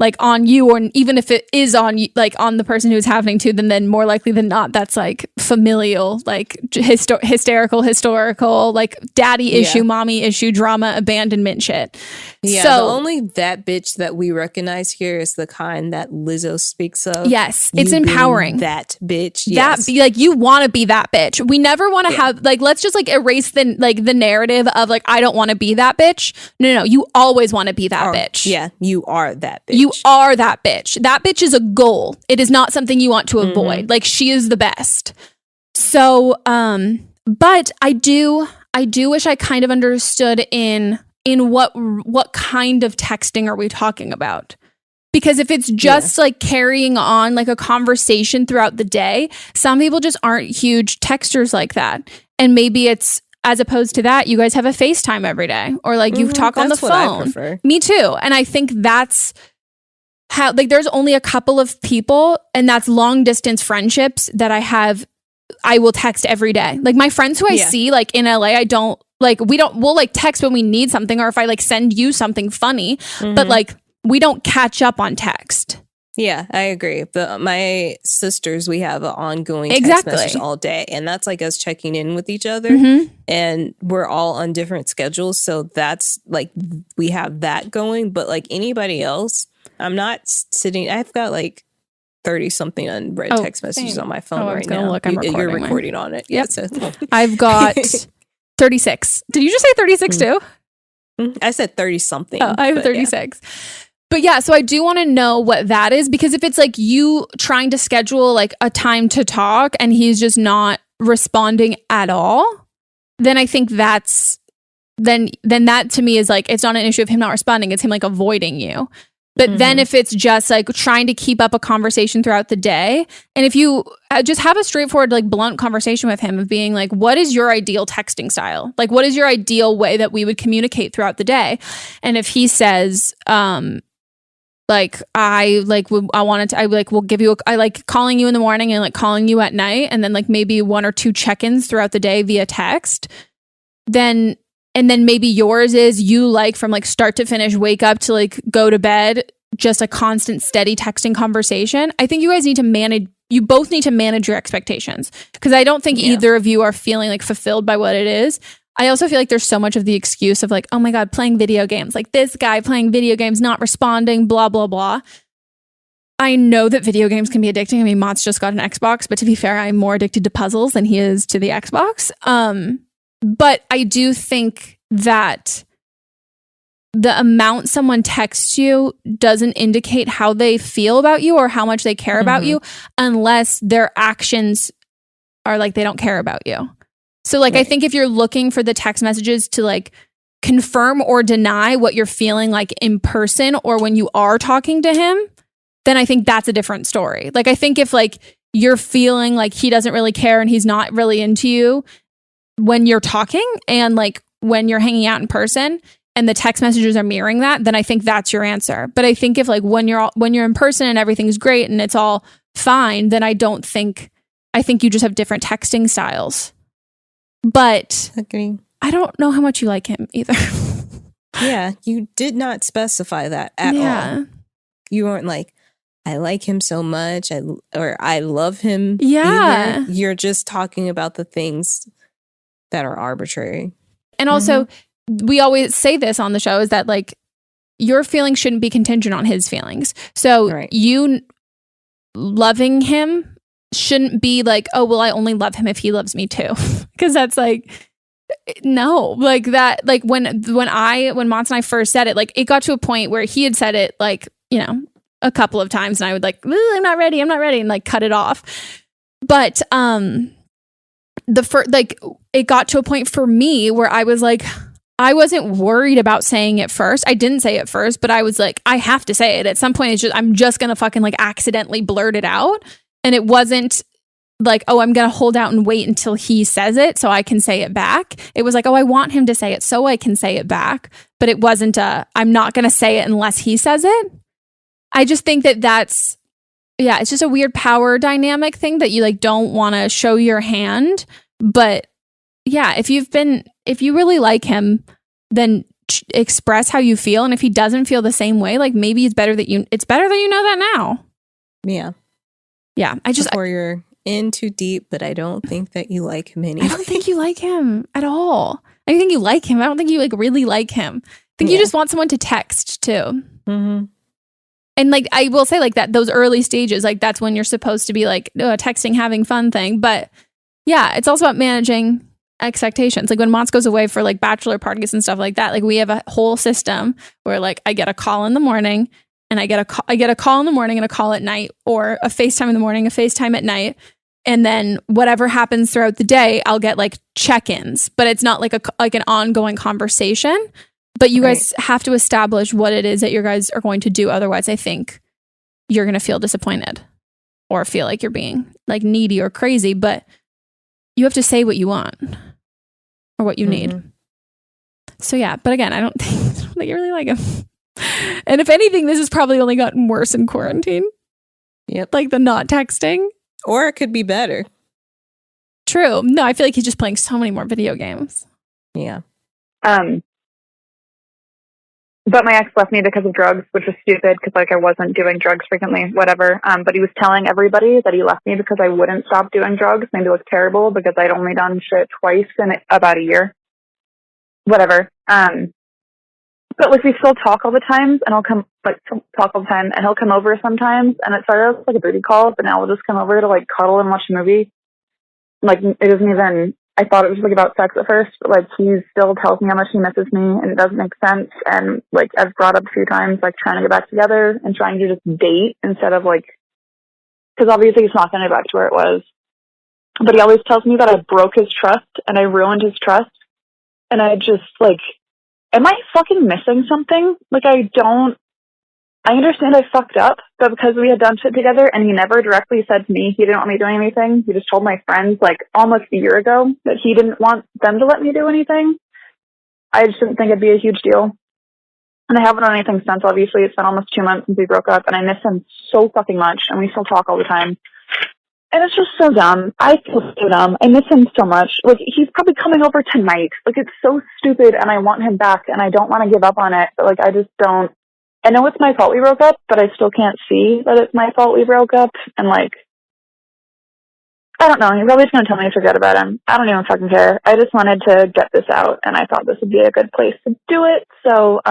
like on you, or even if it is on you, like on the person who's happening to, then more likely than not, that's like familial, like hysterical, historical, like daddy issue, mommy issue, drama, abandonment shit. Yeah, so, the only that bitch that we recognize here is the kind that Lizzo speaks of. Yes, it's empowering. That bitch. Yes. That like you want to be that bitch. We never want to have like, let's just like erase the narrative of like I don't want to be that bitch. No, you always want to be that bitch. Yeah, you are that bitch. You are that bitch. That bitch is a goal. It is not something you want to avoid. Like she is the best. So, but I do wish I kind of understood in what kind of texting are we talking about? Because if it's just like carrying on like a conversation throughout the day, some people just aren't huge texters like that. And maybe it's, as opposed to that, you guys have a FaceTime every day, or like you talk on the phone. I prefer. Me too. And I think that's how, like, there's only a couple of people, and that's long distance friendships that I will text every day. Like my friends who I see like in LA, we'll like text when we need something, or if I like send you something funny, but like we don't catch up on text. Yeah, I agree. But my sisters, we have an ongoing text message all day, and that's like us checking in with each other, and we're all on different schedules. So that's like, we have that going, but like anybody else, I'm not sitting, I've got like 30 something unread text messages on my phone right now. Look, you're recording on it. Yep. Yeah, so. I've got 36. Did you just say 36 too? I said 30 something. Oh, I have 36. Yeah. But yeah, so I do want to know what that is, because if it's like you trying to schedule like a time to talk and he's just not responding at all, then I think that's, then that to me is like, it's not an issue of him not responding. It's him like avoiding you. But then if it's just like trying to keep up a conversation throughout the day, and if you just have a straightforward, like blunt conversation with him of being like, what is your ideal texting style? Like, what is your ideal way that we would communicate throughout the day? And if he says, like, I will give you, I like calling you in the morning and like calling you at night, and then like maybe 1 or 2 check-ins throughout the day via text, then And then maybe yours is you like from like start to finish, wake up to like go to bed, just a constant steady texting conversation. I think you guys need to manage, you both need to manage your expectations, because I don't think either of you are feeling like fulfilled by what it is. I also feel like there's so much of the excuse of like, oh my God, playing video games, like this guy playing video games, not responding, blah, blah, blah. I know that video games can be addicting. I mean, Monts just got an Xbox, but to be fair, I'm more addicted to puzzles than he is to the Xbox. But I do think that the amount someone texts you doesn't indicate how they feel about you or how much they care about you, unless their actions are like they don't care about you. So like, I think if you're looking for the text messages to like confirm or deny what you're feeling like in person or when you are talking to him, then I think that's a different story. Like, I think if like you're feeling like he doesn't really care and he's not really into you when you're talking and like when you're hanging out in person and the text messages are mirroring that, then I think that's your answer. But I think if like when you're in person and everything's great and it's all fine, then I think you just have different texting styles. But I don't know how much you like him either. Yeah, you did not specify that at all. You weren't like, I like him so much, or I love him. Yeah. Either. You're just talking about the things that are arbitrary. And also, we always say this on the show, is that like your feelings shouldn't be contingent on his feelings. So you loving him shouldn't be like, oh, well, I only love him if he loves me too. Because that's like, no, like that, like when Monts and I first said it, like it got to a point where he had said it like, you know, a couple of times and I would like, I'm not ready and like cut it off. But it got to a point for me where I was like, I wasn't worried about saying it first. I didn't say it first, but I was like, I have to say it at some point. I'm just gonna fucking like accidentally blurt it out. And it wasn't like, oh, I'm gonna hold out and wait until he says it so I can say it back. It was like, oh, I want him to say it so I can say it back. But it wasn't I'm not gonna say it unless he says it. I just think that's it's just a weird power dynamic thing that you like don't want to show your hand. But yeah, if you really like him, then express how you feel. And if he doesn't feel the same way, like maybe it's better that you know that now. Yeah. Yeah. Before you're in too deep, but I don't think that you like him anyway. I don't think you like him at all. I think you like him. I don't think you like really like him. I think you just want someone to text too. Mm-hmm. And like, I will say like that, those early stages, like that's when you're supposed to be like texting, having fun thing. But yeah, it's also about managing expectations. Like when Monts goes away for like bachelor parties and stuff like that, like we have a whole system where like I get a call in the morning and I get a call in the morning and a call at night, or a FaceTime in the morning, a FaceTime at night. And then whatever happens throughout the day, I'll get like check-ins, but it's not like an ongoing conversation. But you guys have to establish what it is that you guys are going to do. Otherwise, I think you're going to feel disappointed or feel like you're being like needy or crazy. But you have to say what you want or what you need. So yeah, but again, I don't think you really like him. And if anything, this has probably only gotten worse in quarantine. Yep. Like the not texting. Or it could be better. True. No, I feel like he's just playing so many more video games. Yeah. But my ex left me because of drugs, which was stupid because like I wasn't doing drugs frequently, whatever. But he was telling everybody that he left me because I wouldn't stop doing drugs. Maybe it was terrible because I'd only done shit twice in about a year. Whatever. But like we still talk all the time, and I'll come like talk all the time, and he'll come over sometimes. And it started as like a booty call, but now we'll just come over to like cuddle and watch a movie. Like it isn't even. I thought it was like about sex at first, but like he still tells me how much he misses me, and it doesn't make sense. And like I've brought up a few times, like trying to get back together and trying to just date instead of like, because obviously he's not going to go back to where it was. But he always tells me that I broke his trust and I ruined his trust, and I just like, am I fucking missing something? Like I understand I fucked up, but because we had done shit together and he never directly said to me he didn't want me doing anything, he just told my friends like almost a year ago that he didn't want them to let me do anything. I just didn't think it'd be a huge deal. And I haven't done anything since, obviously. It's been almost 2 months since we broke up, and I miss him so fucking much, and we still talk all the time. And it's just so dumb. I feel so dumb. I miss him so much. Like, he's probably coming over tonight. Like, it's so stupid, and I want him back, and I don't want to give up on it. But, like, I just don't. I know it's my fault we broke up, but I still can't see that it's my fault we broke up. And, like, I don't know. He's always going to tell me to forget about him. I don't even fucking care. I just wanted to get this out, and I thought this would be a good place to do it. So,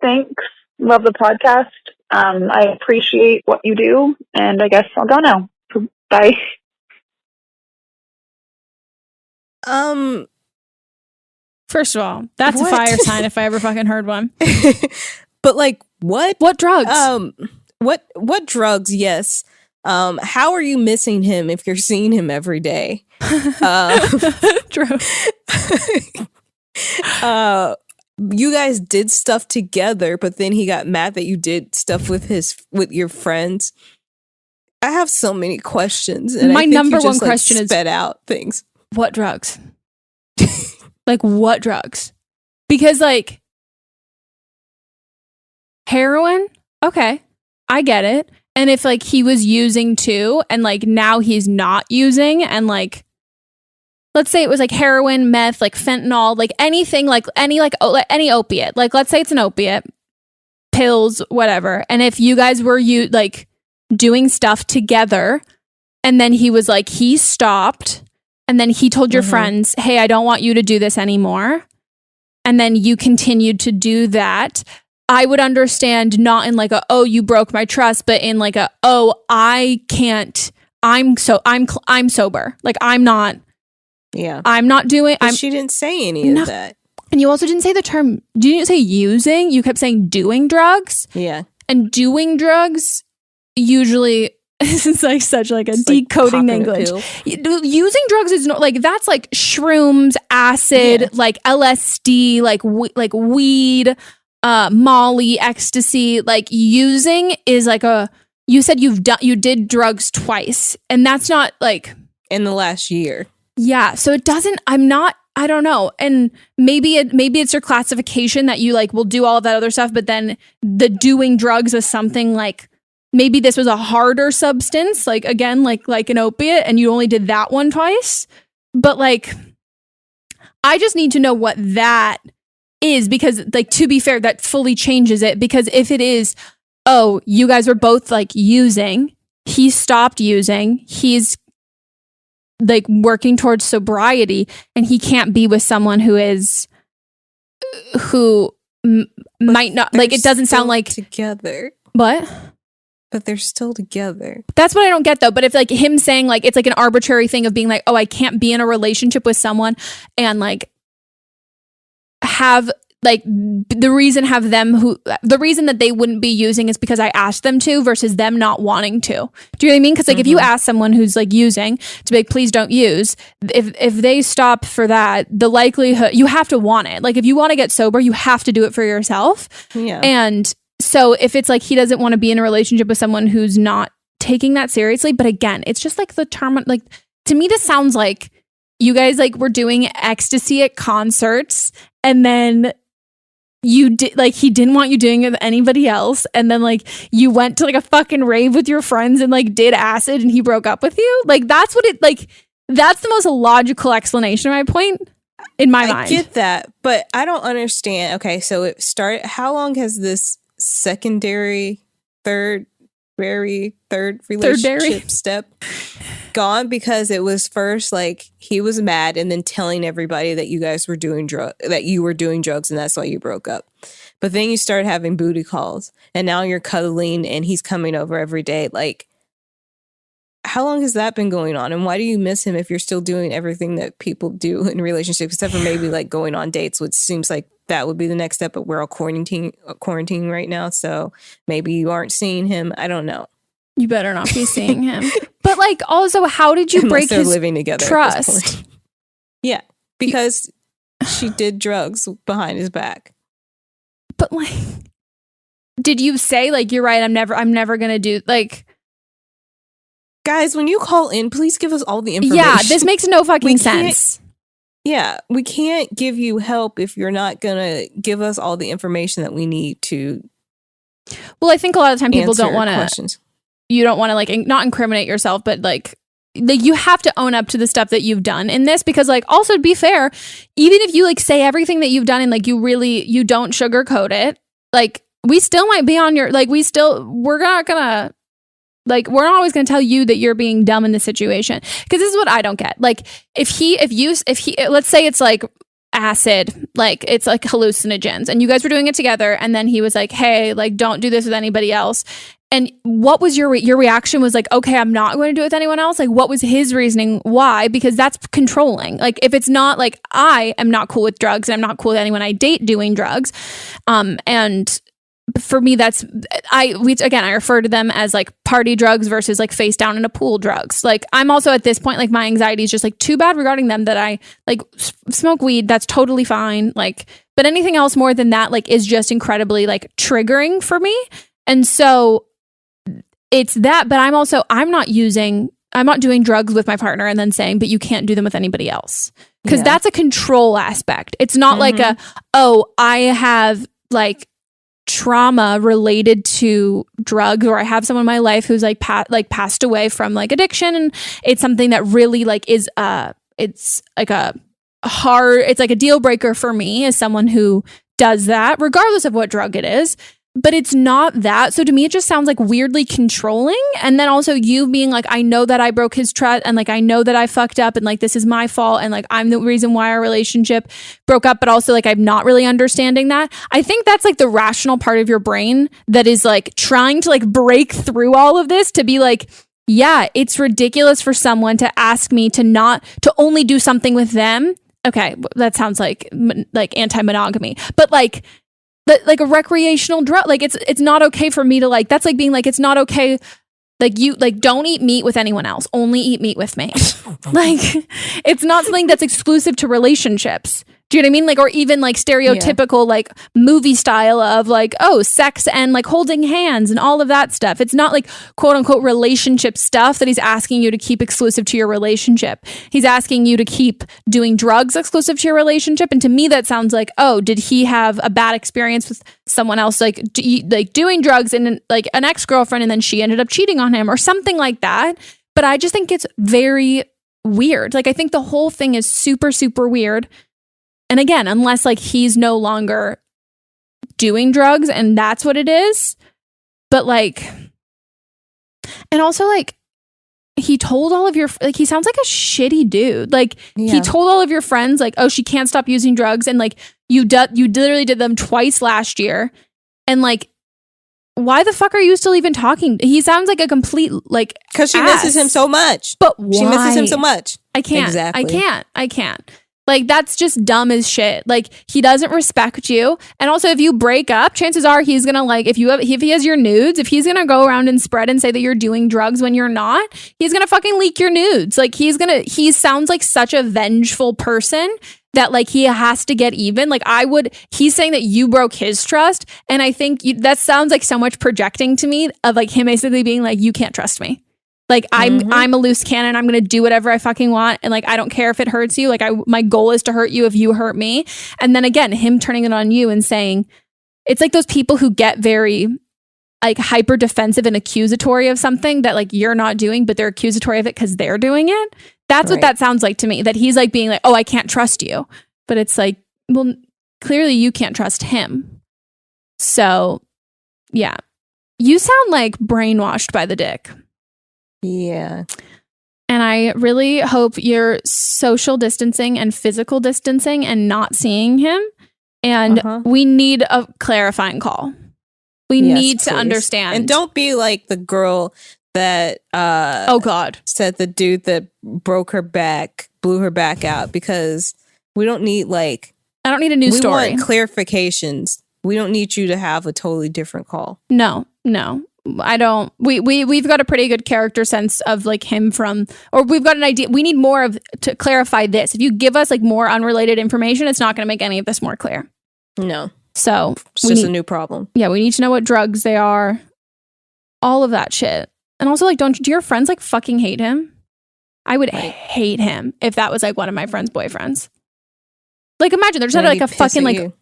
thanks. Love the podcast. I appreciate what you do, and I guess I'll go now. Bye. First of all, that's a fire sign if I ever fucking heard one. But like, what? What drugs? What drugs? Yes. How are you missing him if you're seeing him every day? Drugs. You guys did stuff together, but then he got mad that you did stuff with your friends. I have so many questions, and my number one just, question is sped out things. What drugs? Like, what drugs? Because, like, heroin, okay, I get it. And if, like, he was using too, and, like, now he's not using, and, like, let's say it was, like, heroin, meth, like, fentanyl, like, anything, like, any opiate. Like, let's say it's an opiate, pills, whatever. And if you guys were, doing stuff together, and then he was, like, he stopped, and then he told your friends, hey, I don't want you to do this anymore. And then you continued to do that. I would understand, not in like oh, you broke my trust, but in like oh, I can't, I'm sober. Like, I'm not doing. She didn't say any of that. And you also didn't say the term, you didn't say using, you kept saying doing drugs. Yeah. And doing drugs usually is like such like a decoding language. Using drugs is not like, that's like shrooms, acid, like LSD, like weed, Molly, ecstasy. Like, using is like you said you did drugs twice, and that's not like in the last year. Yeah. So it doesn't, I don't know. And maybe it's your classification that you like will do all of that other stuff, but then the doing drugs is something like, maybe this was a harder substance, like, again, like an opiate, and you only did that one twice. But like, I just need to know what that is, because like, to be fair, that fully changes it. Because if it is, oh, you guys were both like using, he stopped using, he's like working towards sobriety, and he can't be with someone who might not, like, it doesn't sound like together. What? But they're still together. That's what I don't get, though. But if like him saying like, it's like an arbitrary thing of being like, oh, I can't be in a relationship with someone and like have like the reason that they wouldn't be using is because I asked them to, versus them not wanting to. Do you know what I mean? Because like, if you ask someone who's like using to be like, please don't use, if they stop for that, the likelihood, you have to want it. Like, if you want to get sober, you have to do it for yourself. Yeah. And so if it's like he doesn't want to be in a relationship with someone who's not taking that seriously, but again, it's just like the term, like, to me, this sounds like you guys like were doing ecstasy at concerts, and then you did, like, he didn't want you doing it with anybody else, and then like you went to like a fucking rave with your friends and like did acid, and he broke up with you. Like, that's what it, like, that's the most logical explanation of my point in my mind. I get that, but I don't understand. Okay, so it started, how long has this third relationship step gone? Because it was first like he was mad, and then telling everybody that you guys were doing drugs, and that's why you broke up. But then you started having booty calls, and now you're cuddling, and he's coming over every day. Like, how long has that been going on? And why do you miss him if you're still doing everything that people do in relationships, except for maybe like going on dates, which seems like that would be the next step, but we're all quarantining right now, so maybe you aren't seeing him. I don't know. You better not be seeing him. But like, also, how did you break his living together trust? Yeah, because she did drugs behind his back. But like, did you say like, you're right, I'm never gonna do, like, guys, when you call in, please give us all the information. Yeah, this makes no fucking sense. Yeah, we can't give you help if you're not gonna give us all the information that we need to. Well, I think a lot of the time people don't want to. you don't want to like not incriminate yourself, but like you have to own up to the stuff that you've done in this, because like also to be fair, even if you like say everything that you've done and like you don't sugarcoat it, like we still might be on your like we're not always gonna tell you that you're being dumb in this situation. Because this is what I don't get. Like if he let's say it's like acid, like it's like hallucinogens, and you guys were doing it together, and then he was like, hey, like don't do this with anybody else. And what was your reaction was like, okay, I'm not going to do it with anyone else. Like, what was his reasoning? Why? Because that's controlling. Like, if it's not like, I am not cool with drugs and I'm not cool with anyone I date doing drugs. And for me, I refer to them as like party drugs versus like face down in a pool drugs. Like, I'm also at this point, like my anxiety is just like too bad regarding them that I like smoke weed. That's totally fine. Like, but anything else more than that, like, is just incredibly like triggering for me. And so it's that, but I'm not doing drugs with my partner and then saying, but you can't do them with anybody else. Because that's a control aspect. It's not like I have like trauma related to drugs, or I have someone in my life who's like passed away from like addiction, and it's something that really like is it's like a deal breaker for me as someone who does that, regardless of what drug it is. But it's not that. So to me, it just sounds like weirdly controlling. And then also you being like, I know that I broke his trust, and like, I know that I fucked up, and like, this is my fault, and like, I'm the reason why our relationship broke up. But also like, I'm not really understanding that. I think that's like the rational part of your brain that is like trying to like break through all of this to be like, yeah, it's ridiculous for someone to ask me to only do something with them. Okay, that sounds like anti-monogamy, but like a recreational drug, like it's not okay for me to like, that's like being like, it's not okay, like you like don't eat meat with anyone else, only eat meat with me. Like it's not something that's exclusive to relationships. Do you know what I mean? Like, or even like stereotypical like movie style of like, oh, sex and like holding hands and all of that stuff. It's not like quote unquote relationship stuff that he's asking you to keep exclusive to your relationship. He's asking you to keep doing drugs exclusive to your relationship. And to me, that sounds like, oh, did he have a bad experience with someone else, like doing drugs and like an ex-girlfriend, and then she ended up cheating on him or something like that. But I just think it's very weird. Like, I think the whole thing is super, super weird. And again, unless like he's no longer doing drugs and that's what it is. But like, and also like he told all of your, like, he sounds like a shitty dude. Like he told all of your friends like, oh, she can't stop using drugs. And like you literally did them twice last year. And like, why the fuck are you still even talking? He sounds like a complete like, because she misses him so much. But why? She misses him so much. I can't. Exactly. I can't. Like, that's just dumb as shit. Like, he doesn't respect you. And also, if you break up, chances are he's gonna like, if he has your nudes, if he's gonna go around and spread and say that you're doing drugs when you're not, he's gonna fucking leak your nudes. Like, he sounds like such a vengeful person that like he has to get even. Like, he's saying that you broke his trust. And I think that sounds like so much projecting to me of like him basically being like, you can't trust me. Like, I'm a loose cannon. I'm going to do whatever I fucking want. And like, I don't care if it hurts you. Like, my goal is to hurt you if you hurt me. And then again, him turning it on you and saying, it's like those people who get very like hyper defensive and accusatory of something that like you're not doing, but they're accusatory of it because they're doing it. That's what that sounds like to me, that he's like being like, oh, I can't trust you. But it's like, well, clearly you can't trust him. So yeah, you sound like brainwashed by the dick. Yeah. And I really hope you're social distancing and physical distancing and not seeing him. And we need a clarifying call. We need to understand. And don't be like the girl that oh God, said the dude that broke her back, blew her back out, because we don't need like, I don't need a new story. We want clarifications. We don't need you to have a totally different call. No. I don't. We've got a pretty good character sense of like him or we've got an idea. We need more to clarify this. If you give us like more unrelated information, it's not going to make any of this more clear. No. So it's just a new problem. Yeah, we need to know what drugs they are, all of that shit. And also, like, do your friends like fucking hate him? I would hate him if that was like one of my friend's boyfriends. Like, imagine they're just at like a fucking like,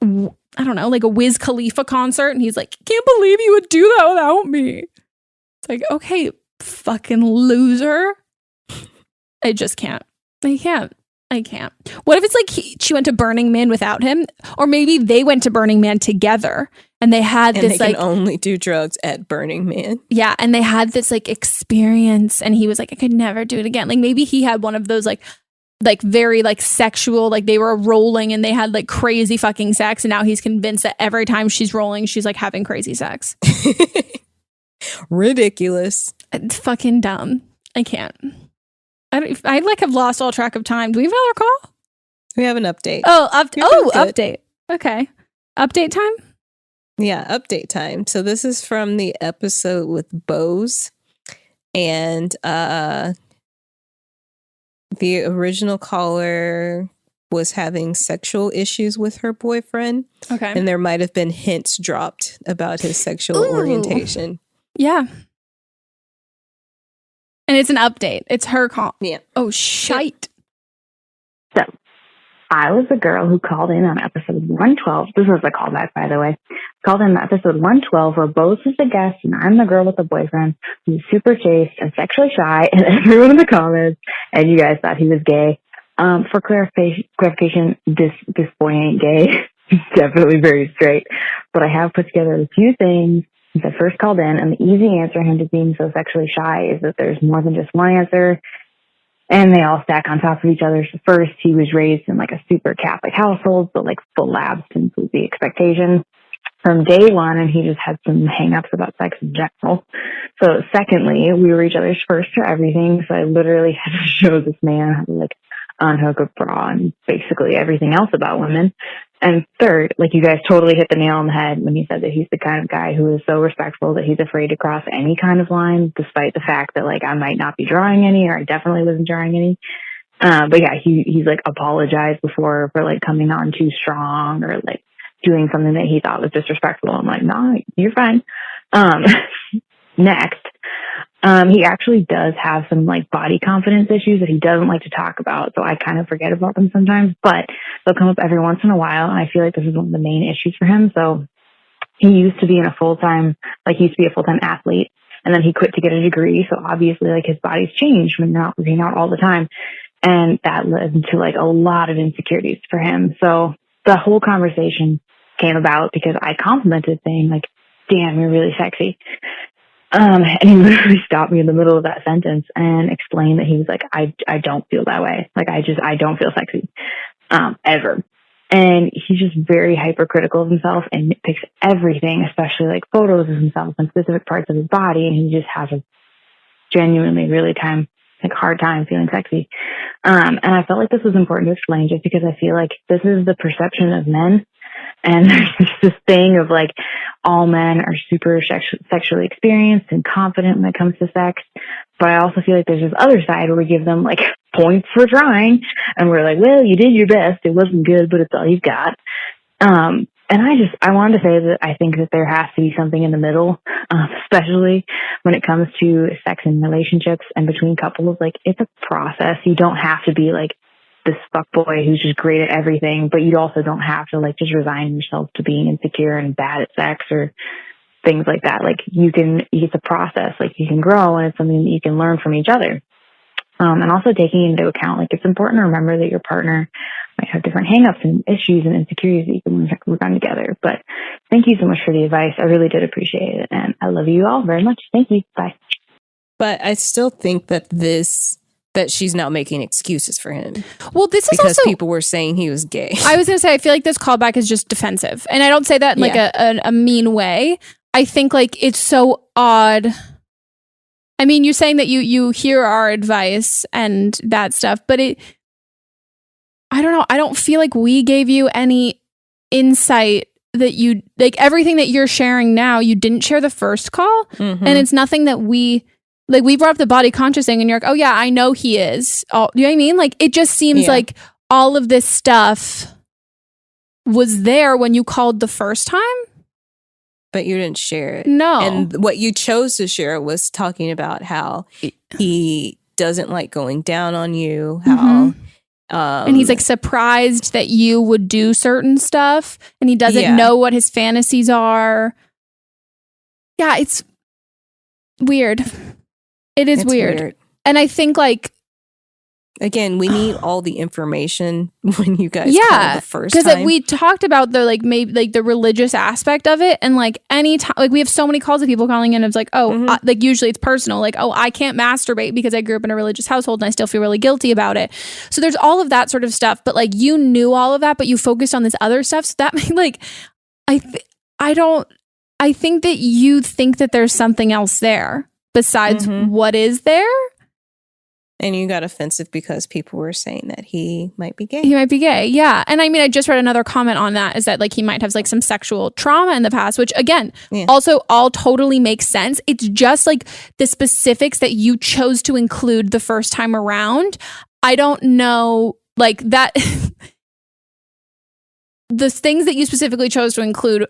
I don't know, like a Wiz Khalifa concert, and he's like, can't believe you would do that without me. It's Like, okay, fucking loser. I just can't. I can't. What if it's like she went to Burning Man without him? Or maybe they went to Burning Man together and they had and this they like can only do drugs at Burning Man. Yeah, and they had this like experience and he was like, I could never do it again. Like maybe he had one of those like very like sexual, like they were rolling and they had like crazy fucking sex, and now he's convinced that every time she's rolling, she's like having crazy sex. Ridiculous. It's fucking dumb. I can't. I like have lost all track of time. Do we have another call? We have an update. Update. Okay. Update time? Yeah, update time. So this is from the episode with Bose. And the original caller was having sexual issues with her boyfriend. Okay. And there might have been hints dropped about his sexual orientation. Yeah. And it's an update. It's her call. Yeah. Oh, shite. So, I was the girl who called in on episode 112. This was a callback, by the way. Called in on episode 112 where Bose is the guest and I'm the girl with the boyfriend who's super chaste and sexually shy, and everyone in the comments, and you guys thought he was gay. For clarification, this boy ain't gay. He's definitely very straight. But I have put together a few things since I first called in, and the easy answer to him to being so sexually shy is that there's more than just one answer, and they all stack on top of each other. So first, he was raised in like a super Catholic household, but like full abstinence was the expectation from day one, and he just had some hang-ups about sex in general. So secondly, we were each other's first for everything, so I literally had to show this man how to like unhook a bra and basically everything else about women. And third, like you guys totally hit the nail on the head when he said that he's the kind of guy who is so respectful that he's afraid to cross any kind of line, despite the fact that like I might not be drawing any, or I definitely wasn't drawing any. But yeah, he's like apologized before for like coming on too strong or like doing something that he thought was disrespectful. I'm like, nah, you're fine. Next, he actually does have some like body confidence issues that he doesn't like to talk about. So I kind of forget about them sometimes, but they'll come up every once in a while. And I feel like this is one of the main issues for him. So he used to be a full-time athlete, and then he quit to get a degree. So obviously like his body's changed when you're not working out all the time. And that led to like a lot of insecurities for him. So the whole conversation came about because I complimented saying like, damn, you're really sexy. And he literally stopped me in the middle of that sentence and explained that he was like, I don't feel that way. Like, I don't feel sexy, ever. And he's just very hypercritical of himself and nitpicks everything, especially like photos of himself and specific parts of his body. And he just has a genuinely really hard time feeling sexy. And I felt like this was important to explain just because I feel like this is the perception of men. And there's this thing of like all men are super sexually experienced and confident when it comes to sex. But I also feel like there's this other side where we give them like points for trying. And we're like, well, you did your best. It wasn't good, but it's all you've got. And I wanted to say that I think that there has to be something in the middle, especially when it comes to sex and relationships and between couples. Like, it's a process. You don't have to be like this fuckboy who's just great at everything, but you also don't have to like just resign yourself to being insecure and bad at sex or things like that. Like, it's a process. Like, you can grow, and it's something that you can learn from each other. And also taking into account, like, it's important to remember that your partner might have different hangups and issues and insecurities that you can work on together. But thank you so much for the advice. I really did appreciate it. And I love you all very much. Thank you. Bye. But I still think that she's now making excuses for him. Well, this is because also, people were saying he was gay. I was going to say, I feel like this callback is just defensive. And I don't say that in like a mean way. I think like it's so odd. I mean, you're saying that you hear our advice and that stuff, but I don't know. I don't feel like we gave you any insight that you, like, everything that you're sharing now, you didn't share the first call. Mm-hmm. And it's nothing that we brought up the body conscious thing and you're like, oh yeah, I know he is. Oh, you know what I mean? Like, it just seems like all of this stuff was there when you called the first time. But you didn't share it. No. And what you chose to share was talking about how he doesn't like going down on you, how and he's like surprised that you would do certain stuff and he doesn't know what his fantasies are. Yeah, weird. It's weird. And I think like, again, we need all the information when you guys call the first time. Because we talked about the like maybe like the religious aspect of it, and like any time like we have so many calls of people calling in. It's like like usually it's personal. Like I can't masturbate because I grew up in a religious household and I still feel really guilty about it. So there's all of that sort of stuff. But like you knew all of that, but you focused on this other stuff. So that like I think that you think that there's something else there besides what is there. And you got offensive because people were saying that he might be gay. He might be gay, yeah. And I mean, I just read another comment on that is that like he might have like some sexual trauma in the past, which again, also all totally makes sense. It's just like the specifics that you chose to include the first time around. I don't know, like that. The things that you specifically chose to include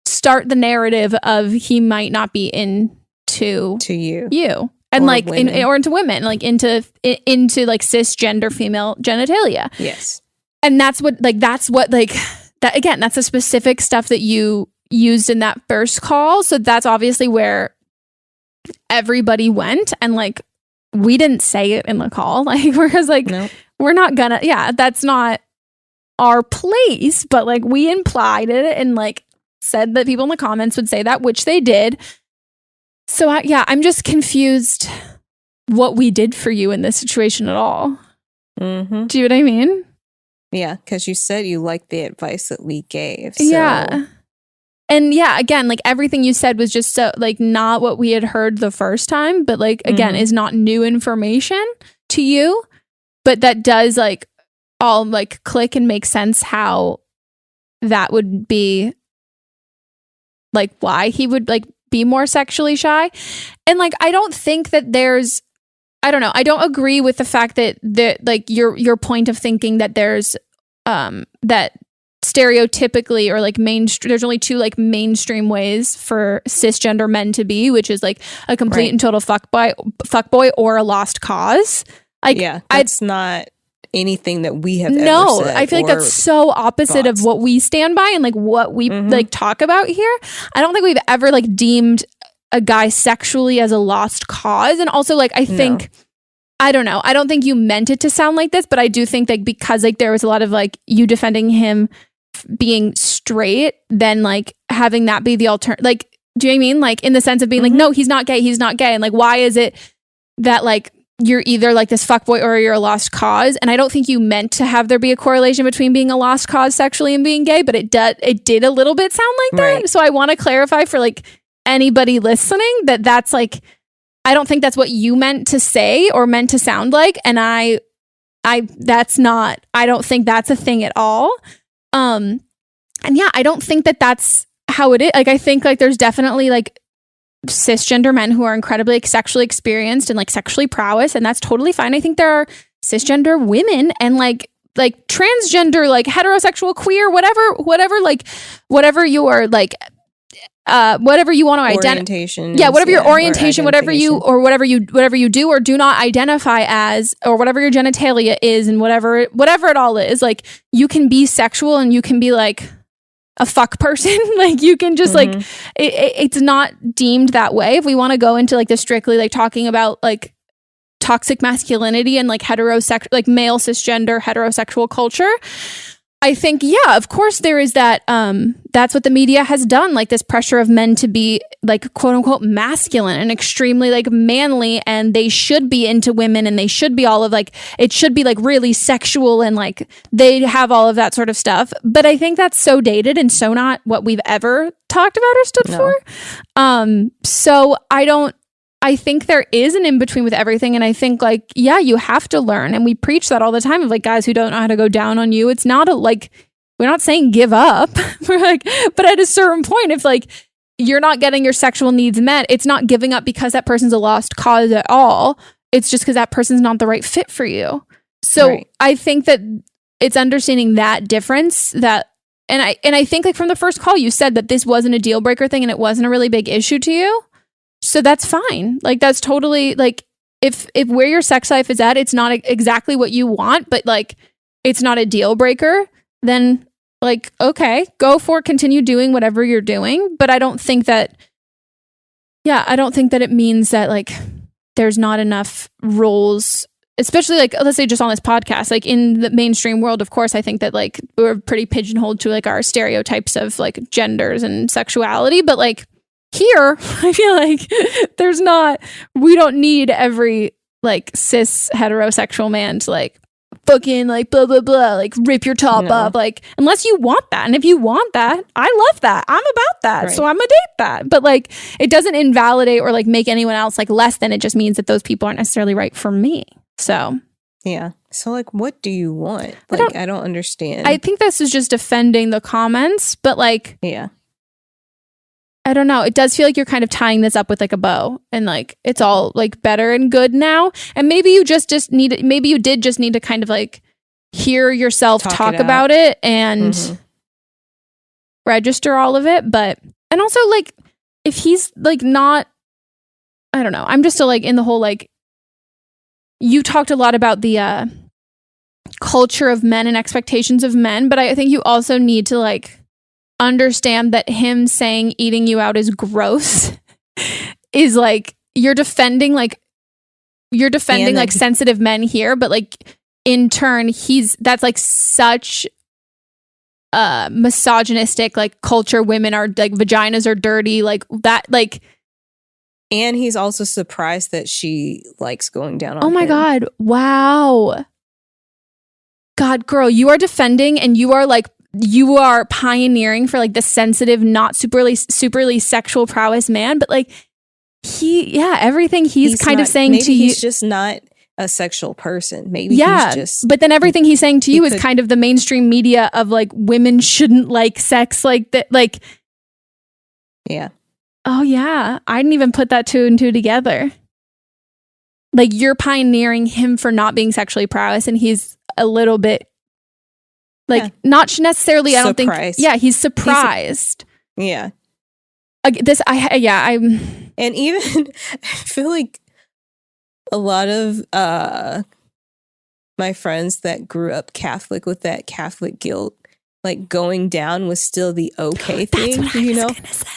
start the narrative of he might not be into you. And or like or into women, like into like cisgender female genitalia. Yes. And that's what that again, that's the specific stuff that you used in that first call. So that's obviously where everybody went, and like we didn't say it in the call. Like whereas like we're not gonna that's not our place, but like we implied it and like said that people in the comments would say that, which they did. So I'm just confused what we did for you in this situation at all. Do you know what I mean? Yeah, because you said you liked the advice that we gave. So. Yeah. And again, like everything you said was just so like not what we had heard the first time, but like again, is not new information to you. But that does like all like click and make sense how that would be like why he would like be more sexually shy. And like I don't think that there's I don't know, I don't agree with the fact that like your point of thinking that there's that stereotypically or like there's only two like mainstream ways for cisgender men to be, which is like a complete and total fuckboy or a lost cause. Like that's not anything that we have ever said. I feel like that's so opposite of what we stand by and like what we like talk about here. I don't think we've ever like deemed a guy sexually as a lost cause. And also like I think I don't know, I don't think you meant it to sound like this, but I do think like because like there was a lot of like you defending him being straight, then like having that be the alternative, like do you know what I mean? Like in the sense of being like no, he's not gay, and like why is it that like you're either like this fuckboy or you're a lost cause? And I don't think you meant to have there be a correlation between being a lost cause sexually and being gay, but it did a little bit sound like that. So I want to clarify for like anybody listening that that's like, I don't think that's what you meant to say or meant to sound like. And I don't think that's a thing at all. And I don't think that that's how it is. Like, I think like there's definitely like cisgender men who are incredibly like, sexually experienced and like sexually prowess, and that's totally fine. I think there are cisgender women and like transgender, like heterosexual, queer, whatever you are like whatever you want to identify, whatever your orientation, whatever you do or do not identify as, or whatever your genitalia is, and whatever it all is, like you can be sexual and you can be like a fuck person. Like you can just like it's not deemed that way. If we want to go into like the strictly like talking about like toxic masculinity and like heterosexual, like male cisgender heterosexual culture, I think of course there is that that's what the media has done, like this pressure of men to be like quote unquote masculine and extremely like manly, and they should be into women and they should be all of like it should be like really sexual and like they have all of that sort of stuff. But I think that's so dated and so not what we've ever talked about or stood for. So I think there is an in-between with everything. And I think like, you have to learn. And we preach that all the time of like guys who don't know how to go down on you. It's not we're not saying give up. We're like, but at a certain point, if like you're not getting your sexual needs met, it's not giving up because that person's a lost cause at all. It's just because that person's not the right fit for you. So I think that it's understanding that difference that, and I think like from the first call, you said that this wasn't a deal breaker thing and it wasn't a really big issue to you. So that's fine. Like that's totally like if where your sex life is at, it's not exactly what you want, but like it's not a deal breaker, then like, okay, go for it, continue doing whatever you're doing. But I don't think that Yeah, I don't think that it means that like there's not enough roles, especially like, let's say just on this podcast, like in the mainstream world, of course, I think that like we're pretty pigeonholed to like our stereotypes of like genders and sexuality. But like here, I feel like we don't need every like cis heterosexual man to like fucking like blah blah blah, like rip your top up, like unless you want that. And if you want that, I love that, I'm about that, right. So I'm gonna date that. But like it doesn't invalidate or like make anyone else like less than. It just means that those people aren't necessarily right for me. So yeah, so like what do you want? Like I don't understand. I think this is just defending the comments, but like yeah, I don't know. It does feel like you're kind of tying this up with like a bow, and like it's all like better and good now. And maybe you just need, maybe you did just need to kind of like hear yourself talk about it and register all of it. But, and also like if he's like not, I don't know. I'm just still like in the whole, like you talked a lot about the culture of men and expectations of men, but I think you also need to like understand that him saying eating you out is gross is like you're defending like sensitive men here, but like in turn that's like such misogynistic like culture. Women are like, vaginas are dirty, like that, like. And he's also surprised that she likes going down on oh my him. God, wow, God, girl, you are defending and you are pioneering for like the sensitive, not superly sexual prowess man, but like everything he's kind of saying to you, he's just not a sexual person. Maybe he's just. But then everything he's saying to you is kind of the mainstream media of like women shouldn't like sex like that. Like, yeah. Oh yeah, I didn't even put that two and two together. Like you're pioneering him for not being sexually prowess, and he's a little bit. Like, not necessarily, I don't think. Yeah, he's surprised. Yeah. I'm. And even, I feel like a lot of my friends that grew up Catholic with that Catholic guilt, like going down was still the okay thing, you know?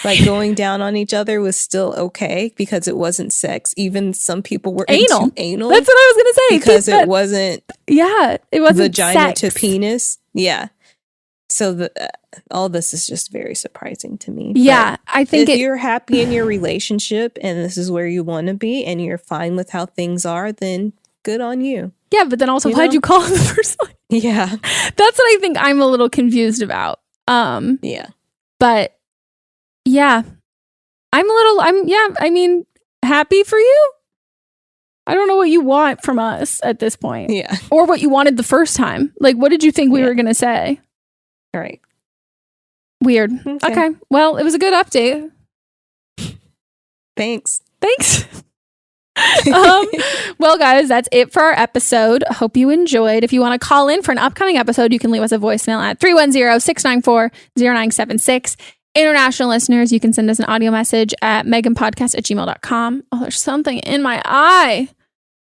Like going down on each other was still okay because it wasn't sex. Even some people were anal. Into anal. That's what I was going to say. Because it wasn't. Yeah, it wasn't vagina sex. To penis. Yeah. So all this is just very surprising to me. Yeah, but I think if you're happy in your relationship and this is where you want to be and you're fine with how things are, then good on you. Yeah, but then also why'd you call him the first one? Yeah. That's what I think I'm a little confused about. Yeah. But yeah. I mean, happy for you. I don't know what you want from us at this point. Yeah. Or what you wanted the first time. Like, what did you think we were going to say? All right. Weird. Okay. Well, it was a good update. Thanks. Well, guys, that's it for our episode. Hope you enjoyed. If you want to call in for an upcoming episode, you can leave us a voicemail at 310-694-0976. International listeners, you can send us an audio message at meghanpodcast@gmail.com. Oh, there's something in my eye.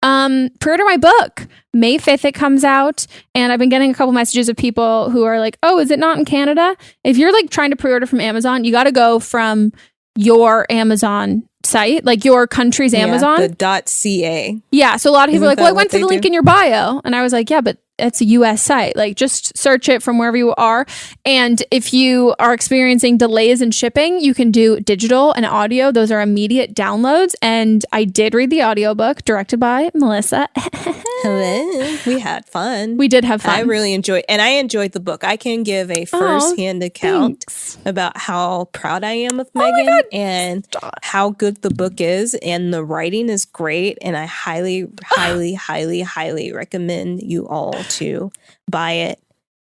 Pre-order my book. May 5th it comes out, and I've been getting a couple messages of people who are like, oh, is it not in Canada? If you're like trying to pre-order from Amazon, you got to go from your Amazon site, like your country's Amazon. The .ca. Yeah, so a lot of people are like, well, I went to the link in your bio. And I was like, yeah, but it's a US site. Like, just search it from wherever you are. And if you are experiencing delays in shipping, you can do digital and audio. Those are immediate downloads. And I did read the audiobook directed by Melisa. Hello. We had fun. We did have fun. I really enjoyed, and I enjoyed the book. I can give a first-hand account about how proud I am of Megan and how good the book is. And the writing is great. And I highly, highly, highly, highly recommend you all to buy it.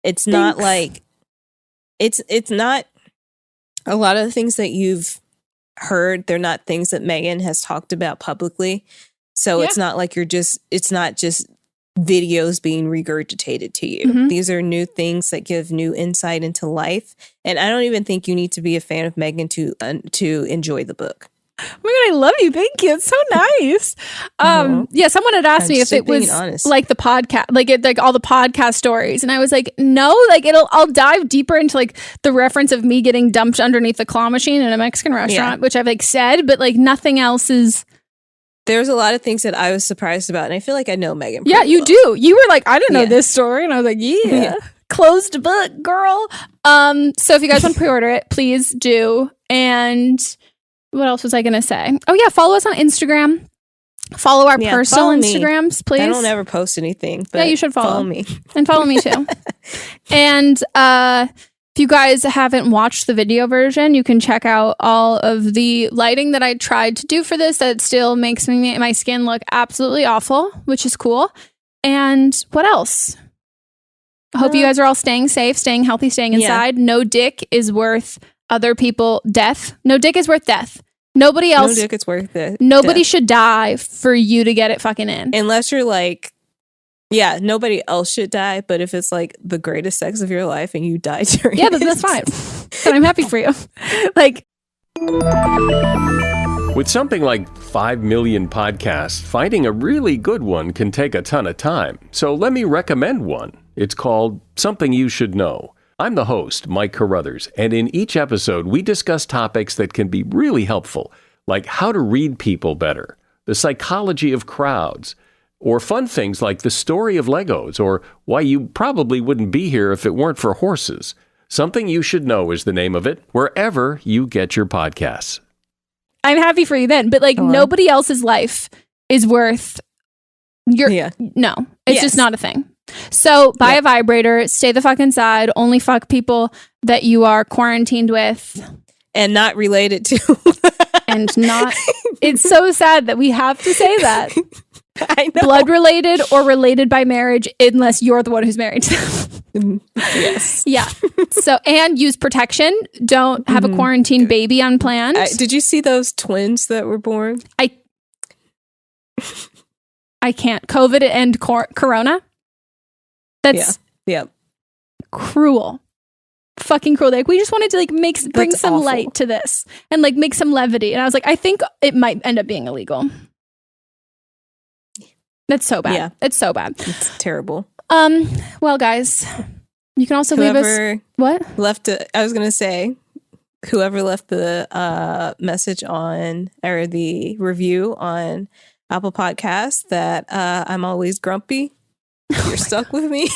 It's not like it's not a lot of the things that you've heard. They're not things that Megan has talked about publicly. So it's not like it's not just videos being regurgitated to you. Mm-hmm. These are new things that give new insight into life. And I don't even think you need to be a fan of Megan to enjoy the book. Oh my God, I love you. Thank you. It's so nice. Yeah, someone had asked me if it was like the podcast, like all the podcast stories. And I was like, no, like I'll dive deeper into like the reference of me getting dumped underneath the claw machine in a Mexican restaurant, which I've like said, but like nothing else is. There's a lot of things that I was surprised about. And I feel like I know Megan. Yeah, you do. You were like, I didn't know this story. And I was like, yeah. Closed book, girl. So if you guys want to pre-order it, please do. And what else was I gonna say? Oh yeah, follow us on Instagram. Follow our personal Instagrams, please. I don't ever post anything, but you should follow me. And follow me too. And if you guys haven't watched the video version, you can check out all of the lighting that I tried to do for this that still makes my skin look absolutely awful, which is cool. And what else? I hope you guys are all staying safe, staying healthy, staying inside. No dick is worth other people death. No dick is worth death. Nobody else. No dick is worth it. Nobody should die for you to get it fucking in. Unless you're like, nobody else should die. But if it's like the greatest sex of your life and you die during it, that's fine. But I'm happy for you. Like, with something like 5 million podcasts, finding a really good one can take a ton of time. So let me recommend one. It's called Something You Should Know. I'm the host, Mike Carruthers, and in each episode, we discuss topics that can be really helpful, like how to read people better, the psychology of crowds, or fun things like the story of Legos, or why you probably wouldn't be here if it weren't for horses. Something You Should Know is the name of it, wherever you get your podcasts. I'm happy for you then, but like nobody else's life is worth your... No, it's just not a thing. So buy a vibrator, stay the fuck inside, only fuck people that you are quarantined with. And not related to. And not, it's so sad that we have to say that. I know. Blood related or related by marriage, unless you're the one who's married to them. Yes. Yeah. So, and use protection. Don't have a quarantine baby unplanned. Did you see those twins that were born? I can't. COVID and Corona. That's cruel. Fucking cruel. Like, we just wanted to like bring some awful light to this and like make some levity. And I was like, I think it might end up being illegal. That's so bad. Yeah. It's so bad. It's terrible. Well, guys, you can also leave us. What? I was going to say, whoever left the message on, or the review on Apple Podcasts that I'm always grumpy. You're stuck with me.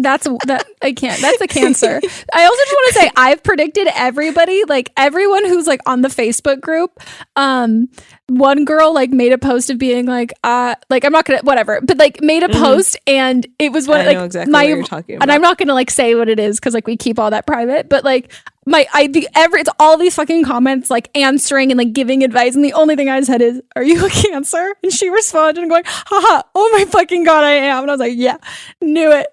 I can't. That's a cancer. I also just want to say I've predicted everybody, like everyone who's like on the Facebook group. One girl like made a post of being like I'm not gonna whatever, but like made a post and it was what I know exactly what you're talking about. And I'm not gonna like say what it is because like we keep all that private. But like it's all these fucking comments like answering and like giving advice, and the only thing I said is, "Are you a Cancer?" And she responded and going, "Haha, oh my fucking God, I am." And I was like, "Yeah, knew it."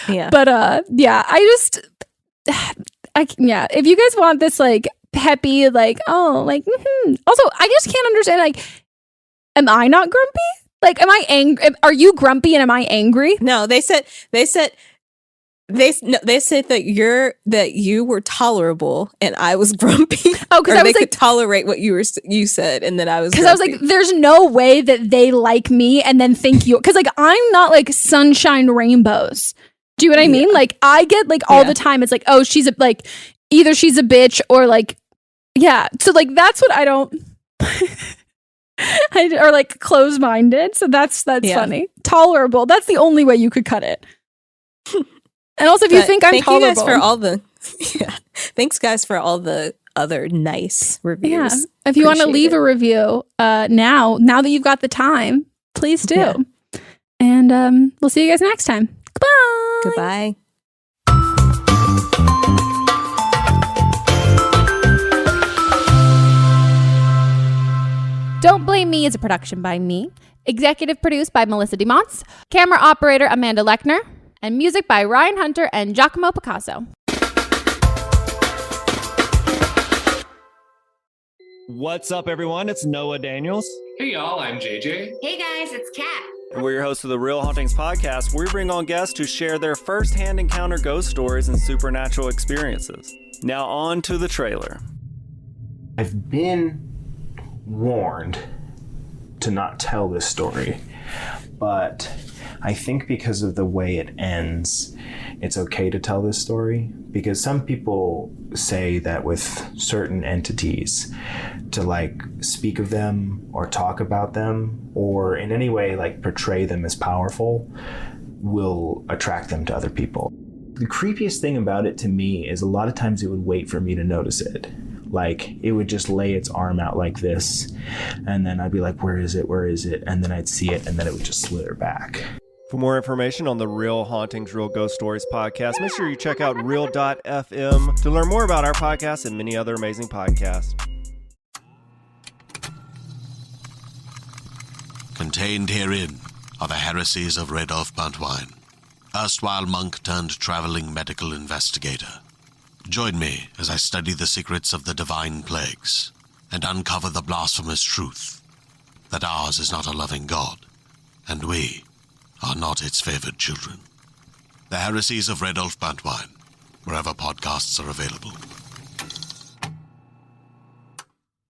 Yeah. But if you guys want this like peppy, like also I just can't understand, like, am I not grumpy? Like, am I angry? Are you grumpy and am I angry? No, they said that you were tolerable and I was grumpy. Oh, because they could tolerate what you said, and then I was, because I was like, there's no way that they like me and then think you, because like I'm not like sunshine rainbows. Do you know what I mean? Like I get like all the time. It's like, oh, she's either she's a bitch or like, yeah. So like that's what I don't. Or like close-minded. So that's funny. Tolerable. That's the only way you could cut it. And also, if you think I'm tolerable, you guys for all the thanks, guys, for all the other nice reviews. Yeah. If you want to leave a review, now that you've got the time, please do. Yeah. And we'll see you guys next time. Goodbye. Don't Blame Me is a production by me. Executive produced by Melisa de Monts. Camera operator Amanda Lechner. And music by Ryan Hunter and Giacomo Picasso. What's up, everyone? It's Noah Daniels. Hey, y'all. I'm JJ. Hey, guys. It's Kat. And we're your hosts of the Real Hauntings podcast, where we bring on guests to share their first-hand encounter ghost stories and supernatural experiences. Now on to the trailer. I've been warned to not tell this story, but I think because of the way it ends, it's okay to tell this story, because some people say that with certain entities, to like speak of them or talk about them or in any way like portray them as powerful will attract them to other people. The creepiest thing about it to me is a lot of times it would wait for me to notice it. Like, it would just lay its arm out like this, and then I'd be like, where is it? Where is it? And then I'd see it, and then it would just slither back. For more information on the Real Hauntings, Real Ghost Stories podcast, make sure you check out real.fm to learn more about our podcast and many other amazing podcasts. Contained herein are the heresies of Radolf Buntwine, erstwhile monk turned traveling medical investigator. Join me as I study the secrets of the divine plagues and uncover the blasphemous truth that ours is not a loving God, and we are not its favored children. The heresies of Radolf Buntwine, wherever podcasts are available.